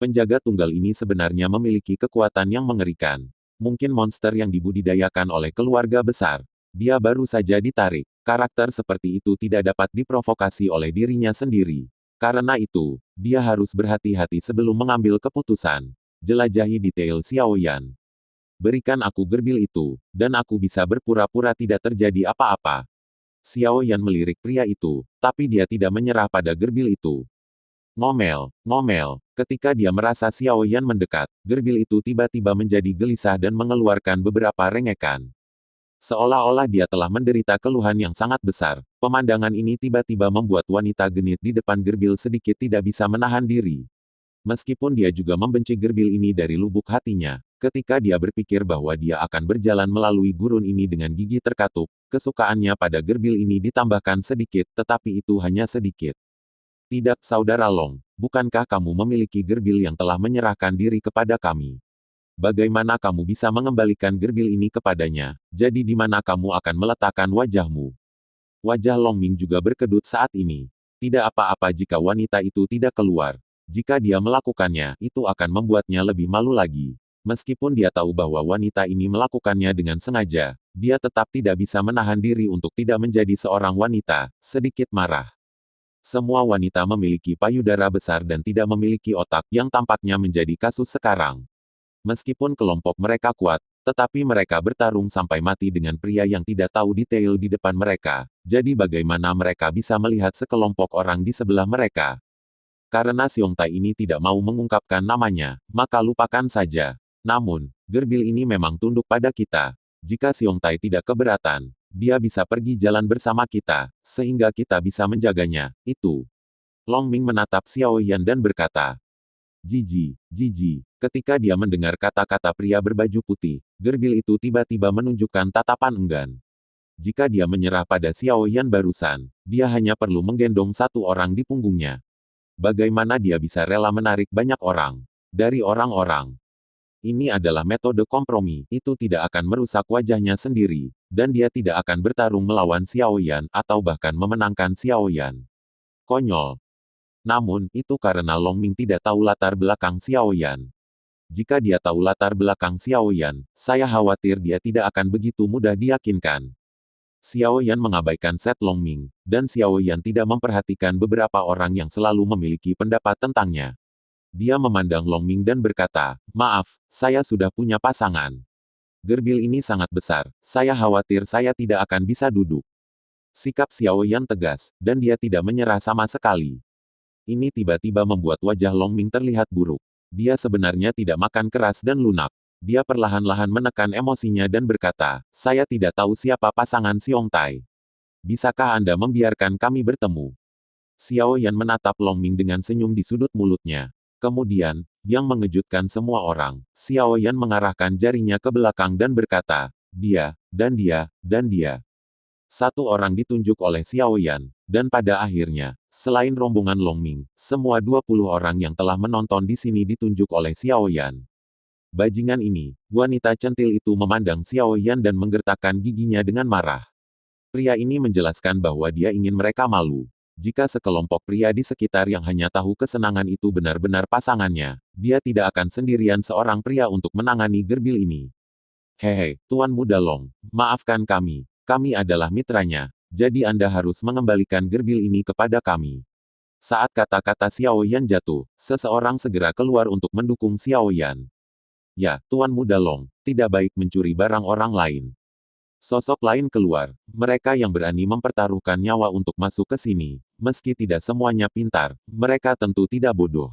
Penjaga tunggal ini sebenarnya memiliki kekuatan yang mengerikan. Mungkin monster yang dibudidayakan oleh keluarga besar. Dia baru saja ditarik. Karakter seperti itu tidak dapat diprovokasi oleh dirinya sendiri. Karena itu, dia harus berhati-hati sebelum mengambil keputusan. Jelajahi detail Xiao Yan. Berikan aku gerbil itu, dan aku bisa berpura-pura tidak terjadi apa-apa. Xiao Yan melirik pria itu, tapi dia tidak menyerah pada gerbil itu. Ngomel, ngomel. Ketika dia merasa Xiao Yan mendekat, gerbil itu tiba-tiba menjadi gelisah dan mengeluarkan beberapa rengekan. Seolah-olah dia telah menderita keluhan yang sangat besar. Pemandangan ini tiba-tiba membuat wanita genit di depan gerbil sedikit tidak bisa menahan diri. Meskipun dia juga membenci gerbil ini dari lubuk hatinya, ketika dia berpikir bahwa dia akan berjalan melalui gurun ini dengan gigi terkatup, kesukaannya pada gerbil ini ditambahkan sedikit, tetapi itu hanya sedikit. Tidak, Saudara Long, bukankah kamu memiliki gerbil yang telah menyerahkan diri kepada kami? Bagaimana kamu bisa mengembalikan gerbil ini kepadanya? Jadi di mana kamu akan meletakkan wajahmu? Wajah Long Ming juga berkedut saat ini. Tidak apa-apa jika wanita itu tidak keluar. Jika dia melakukannya, itu akan membuatnya lebih malu lagi. Meskipun dia tahu bahwa wanita ini melakukannya dengan sengaja, dia tetap tidak bisa menahan diri untuk tidak menjadi seorang wanita, sedikit marah. Semua wanita memiliki payudara besar dan tidak memiliki otak yang tampaknya menjadi kasus sekarang. Meskipun kelompok mereka kuat, tetapi mereka bertarung sampai mati dengan pria yang tidak tahu detail di depan mereka. Jadi bagaimana mereka bisa melihat sekelompok orang di sebelah mereka? Karena Xiong Tai ini tidak mau mengungkapkan namanya, maka lupakan saja. Namun, gerbil ini memang tunduk pada kita. Jika Xiong Tai tidak keberatan, dia bisa pergi jalan bersama kita, sehingga kita bisa menjaganya. Itu. Long Ming menatap Xiao Yan dan berkata, Jiji, Jiji. Ketika dia mendengar kata-kata pria berbaju putih, gerbil itu tiba-tiba menunjukkan tatapan enggan. Jika dia menyerah pada Xiao Yan barusan, dia hanya perlu menggendong satu orang di punggungnya. Bagaimana dia bisa rela menarik banyak orang? Dari orang-orang. Ini adalah metode kompromi, itu tidak akan merusak wajahnya sendiri, dan dia tidak akan bertarung melawan Xiao Yan atau bahkan memenangkan Xiao Yan. Konyol. Namun, itu karena Long Ming tidak tahu latar belakang Xiao Yan. Jika dia tahu latar belakang Xiao Yan, saya khawatir dia tidak akan begitu mudah diyakinkan. Xiao Yan mengabaikan Set Long Ming, dan Xiao Yan tidak memperhatikan beberapa orang yang selalu memiliki pendapat tentangnya. Dia memandang Long Ming dan berkata, maaf, saya sudah punya pasangan. Gerbil ini sangat besar, saya khawatir saya tidak akan bisa duduk. Sikap Xiao Yan tegas, dan dia tidak menyerah sama sekali. Ini tiba-tiba membuat wajah Long Ming terlihat buruk. Dia sebenarnya tidak makan keras dan lunak. Dia perlahan-lahan menekan emosinya dan berkata, saya tidak tahu siapa pasangan Xiong Tai. Bisakah Anda membiarkan kami bertemu? Xiao Yan menatap Long Ming dengan senyum di sudut mulutnya. Kemudian, yang mengejutkan semua orang, Xiao Yan mengarahkan jarinya ke belakang dan berkata, dia, dan dia, dan dia. Satu orang ditunjuk oleh Xiao Yan, dan pada akhirnya, selain rombongan Long Ming, semua 20 orang yang telah menonton di sini ditunjuk oleh Xiao Yan. Bajingan ini, wanita centil itu memandang Xiao Yan dan menggertakkan giginya dengan marah. Pria ini menjelaskan bahwa dia ingin mereka malu. Jika sekelompok pria di sekitar yang hanya tahu kesenangan itu benar-benar pasangannya, dia tidak akan sendirian seorang pria untuk menangani gerbil ini. Hehe, Tuan Muda Long, maafkan kami. Kami adalah mitranya, jadi Anda harus mengembalikan gerbil ini kepada kami. Saat kata-kata Xiao Yan jatuh, seseorang segera keluar untuk mendukung Xiao Yan. Ya, Tuan Muda Long, tidak baik mencuri barang orang lain. Sosok lain keluar, mereka yang berani mempertaruhkan nyawa untuk masuk ke sini. Meski tidak semuanya pintar, mereka tentu tidak bodoh.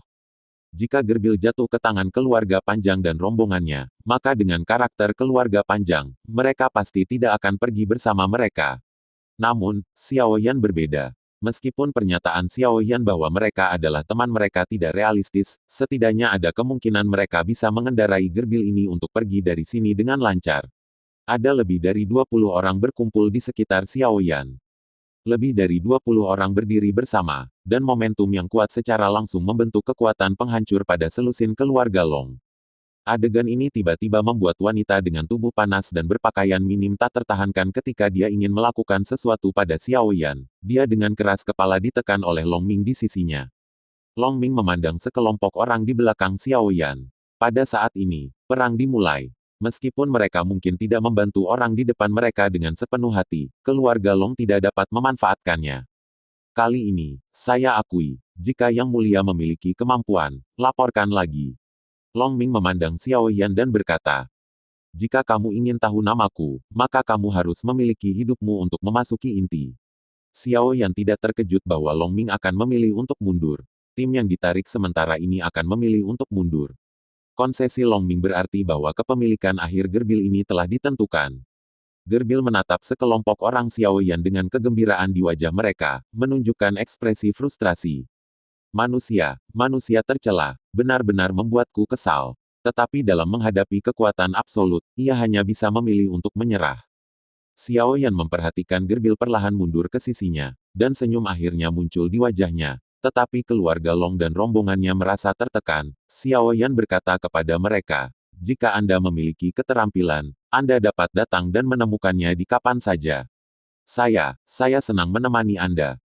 Jika Gerbil jatuh ke tangan keluarga Panjang dan rombongannya, maka dengan karakter keluarga Panjang, mereka pasti tidak akan pergi bersama mereka. Namun, Xiao Yan berbeda. Meskipun pernyataan Xiao Yan bahwa mereka adalah teman mereka tidak realistis, setidaknya ada kemungkinan mereka bisa mengendarai Gerbil ini untuk pergi dari sini dengan lancar. Ada lebih dari 20 orang berkumpul di sekitar Xiao Yan. Lebih dari 20 orang berdiri bersama, dan momentum yang kuat secara langsung membentuk kekuatan penghancur pada selusin keluarga Long. Adegan ini tiba-tiba membuat wanita dengan tubuh panas dan berpakaian minim tak tertahankan ketika dia ingin melakukan sesuatu pada Xiao Yan. Dia dengan keras kepala ditekan oleh Long Ming di sisinya. Long Ming memandang sekelompok orang di belakang Xiao Yan. Pada saat ini, perang dimulai. Meskipun mereka mungkin tidak membantu orang di depan mereka dengan sepenuh hati, keluarga Long tidak dapat memanfaatkannya. Kali ini, saya akui, jika Yang Mulia memiliki kemampuan, laporkan lagi. Long Ming memandang Xiao Yan dan berkata, jika kamu ingin tahu namaku, maka kamu harus memiliki hidupmu untuk memasuki inti. Xiao Yan tidak terkejut bahwa Long Ming akan memilih untuk mundur. Tim yang ditarik sementara ini akan memilih untuk mundur. Konsesi Long Ming berarti bahwa kepemilikan akhir Gerbil ini telah ditentukan. Gerbil menatap sekelompok orang Xiao Yan dengan kegembiraan di wajah mereka, menunjukkan ekspresi frustrasi. Manusia tercela, benar-benar membuatku kesal. Tetapi dalam menghadapi kekuatan absolut, ia hanya bisa memilih untuk menyerah. Xiao Yan memperhatikan Gerbil perlahan mundur ke sisinya, dan senyum akhirnya muncul di wajahnya. Tetapi keluarga Long dan rombongannya merasa tertekan. Xiao Yan berkata kepada mereka, jika Anda memiliki keterampilan, Anda dapat datang dan menemukannya di kapan saja. Saya senang menemani Anda.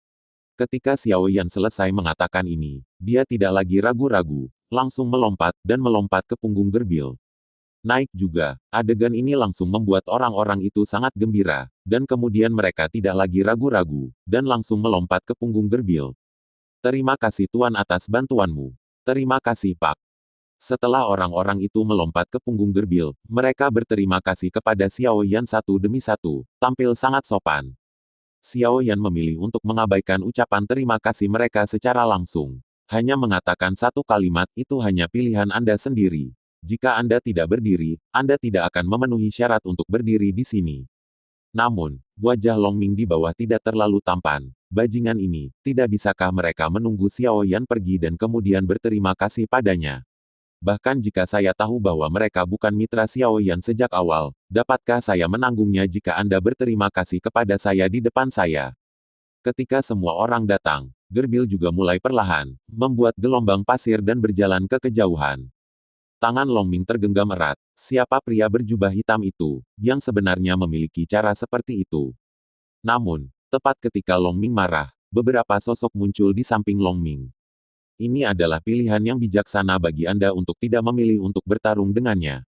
Ketika Xiao Yan selesai mengatakan ini, dia tidak lagi ragu-ragu, langsung melompat ke punggung Gerbil. Naik juga, adegan ini langsung membuat orang-orang itu sangat gembira, dan kemudian mereka tidak lagi ragu-ragu, dan langsung melompat ke punggung Gerbil. Terima kasih Tuan atas bantuanmu. Terima kasih Pak. Setelah orang-orang itu melompat ke punggung Gerbil, mereka berterima kasih kepada Xiao Yan satu demi satu, tampil sangat sopan. Xiao Yan memilih untuk mengabaikan ucapan terima kasih mereka secara langsung. Hanya mengatakan satu kalimat itu hanya pilihan Anda sendiri. Jika Anda tidak berdiri, Anda tidak akan memenuhi syarat untuk berdiri di sini. Namun, wajah Long Ming di bawah tidak terlalu tampan. Bajingan ini, tidak bisakah mereka menunggu Xiao Yan pergi dan kemudian berterima kasih padanya? Bahkan jika saya tahu bahwa mereka bukan mitra Xiao Yan sejak awal, dapatkah saya menanggungnya jika Anda berterima kasih kepada saya di depan saya? Ketika semua orang datang, Gerbil juga mulai perlahan, membuat gelombang pasir dan berjalan ke kejauhan. Tangan Long Ming tergenggam erat. Siapa pria berjubah hitam itu, yang sebenarnya memiliki cara seperti itu? Namun, tepat ketika Long Ming marah, beberapa sosok muncul di samping Long Ming. Ini adalah pilihan yang bijaksana bagi Anda untuk tidak memilih untuk bertarung dengannya.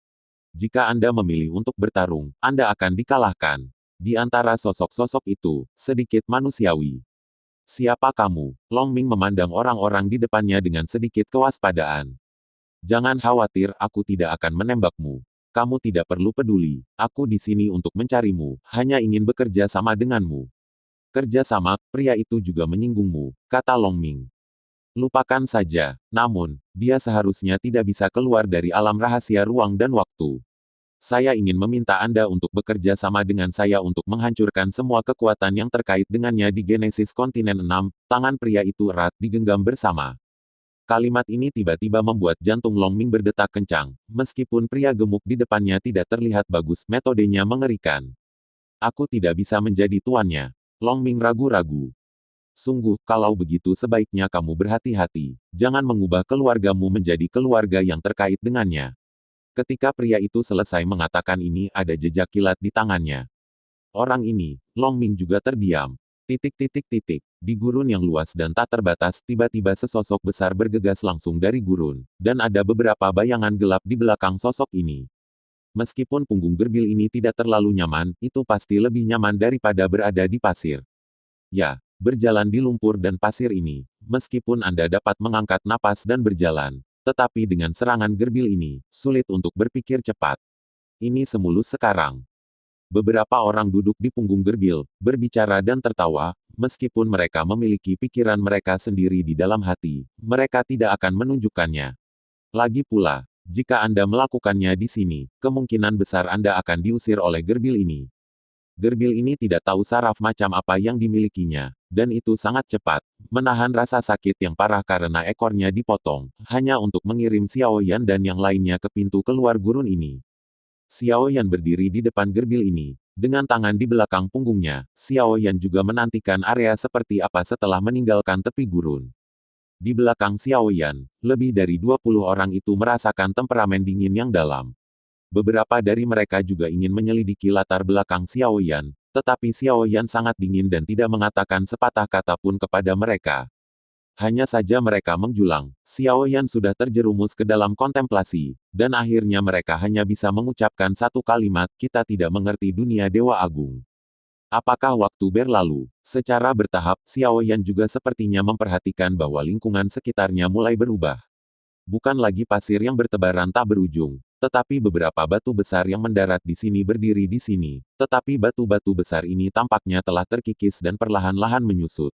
Jika Anda memilih untuk bertarung, Anda akan dikalahkan. Di antara sosok-sosok itu, sedikit manusiawi. Siapa kamu? Long Ming memandang orang-orang di depannya dengan sedikit kewaspadaan. Jangan khawatir, aku tidak akan menembakmu. Kamu tidak perlu peduli. Aku di sini untuk mencarimu, hanya ingin bekerja sama denganmu. Kerja sama, pria itu juga menyinggungmu, kata Long Ming. Lupakan saja. Namun, dia seharusnya tidak bisa keluar dari alam rahasia ruang dan waktu. Saya ingin meminta Anda untuk bekerja sama dengan saya untuk menghancurkan semua kekuatan yang terkait dengannya di Genesis Kontinen 6. Tangan pria itu erat digenggam bersama. Kalimat ini tiba-tiba membuat jantung Long Ming berdetak kencang. Meskipun pria gemuk di depannya tidak terlihat bagus, metodenya mengerikan. Aku tidak bisa menjadi tuannya. Long Ming ragu-ragu. Sungguh, kalau begitu sebaiknya kamu berhati-hati. Jangan mengubah keluargamu menjadi keluarga yang terkait dengannya. Ketika pria itu selesai mengatakan ini, ada jejak kilat di tangannya. Orang ini, Long Ming juga terdiam. Di gurun yang luas dan tak terbatas, tiba-tiba sesosok besar bergegas langsung dari gurun, dan ada beberapa bayangan gelap di belakang sosok ini. Meskipun punggung Gerbil ini tidak terlalu nyaman, itu pasti lebih nyaman daripada berada di pasir. Ya, Berjalan di lumpur dan pasir ini, meskipun Anda dapat mengangkat napas dan berjalan, tetapi dengan serangan gerbil ini, sulit untuk berpikir cepat. Ini semulus sekarang. Beberapa orang duduk di punggung gerbil, berbicara dan tertawa, meskipun mereka memiliki pikiran mereka sendiri di dalam hati, mereka tidak akan menunjukkannya. Lagi pula, jika Anda melakukannya di sini, kemungkinan besar Anda akan diusir oleh gerbil ini. Gerbil ini tidak tahu saraf macam apa yang dimilikinya, dan itu sangat cepat, menahan rasa sakit yang parah karena ekornya dipotong, hanya untuk mengirim Xiao Yan dan yang lainnya ke pintu keluar gurun ini. Xiao Yan berdiri di depan gerbil ini, dengan tangan di belakang punggungnya. Xiao Yan juga menantikan area seperti apa setelah meninggalkan tepi gurun. Di belakang Xiao Yan, lebih dari 20 orang itu merasakan temperamen dingin yang dalam. Beberapa dari mereka juga ingin menyelidiki latar belakang Xiao Yan, tetapi Xiao Yan sangat dingin dan tidak mengatakan sepatah kata pun kepada mereka. Hanya saja mereka menjulang, Xiao Yan sudah terjerumus ke dalam kontemplasi, dan akhirnya mereka hanya bisa mengucapkan satu kalimat, kita tidak mengerti dunia Dewa Agung. Apakah waktu berlalu? Secara bertahap, Xiao Yan juga sepertinya memperhatikan bahwa lingkungan sekitarnya mulai berubah. Bukan lagi pasir yang bertebaran tak berujung, tetapi beberapa batu besar yang mendarat di sini berdiri di sini, tetapi batu-batu besar ini tampaknya telah terkikis dan perlahan-lahan menyusut.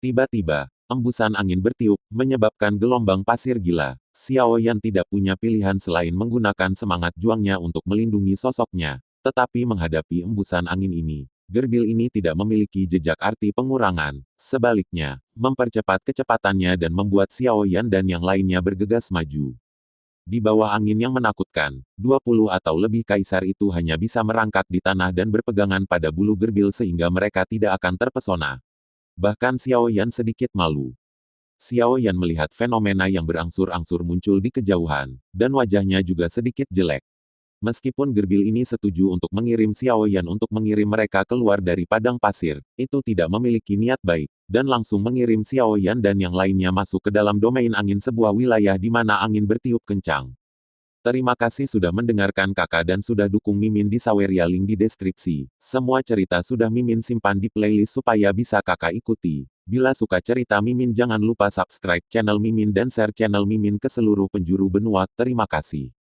Tiba-tiba, embusan angin bertiup, menyebabkan gelombang pasir gila. Xiao Yan tidak punya pilihan selain menggunakan semangat juangnya untuk melindungi sosoknya, tetapi menghadapi embusan angin ini, gerbil ini tidak memiliki jejak arti pengurangan, sebaliknya, mempercepat kecepatannya dan membuat Xiao Yan dan yang lainnya bergegas maju. Di bawah angin yang menakutkan, 20 atau lebih kaisar itu hanya bisa merangkak di tanah dan berpegangan pada bulu gerbil sehingga mereka tidak akan terpesona. Bahkan Xiao Yan sedikit malu. Xiao Yan melihat fenomena yang berangsur-angsur muncul di kejauhan, dan wajahnya juga sedikit jelek. Meskipun gerbil ini setuju untuk mengirim Xiao Yan untuk mengirim mereka keluar dari padang pasir, itu tidak memiliki niat baik, dan langsung mengirim Xiao Yan dan yang lainnya masuk ke dalam domain angin sebuah wilayah di mana angin bertiup kencang. Terima kasih sudah mendengarkan kakak dan sudah dukung Mimin di Saweria, link di deskripsi. Semua cerita sudah Mimin simpan di playlist supaya bisa kakak ikuti. Bila suka cerita Mimin jangan lupa subscribe channel Mimin dan share channel Mimin ke seluruh penjuru benua. Terima kasih.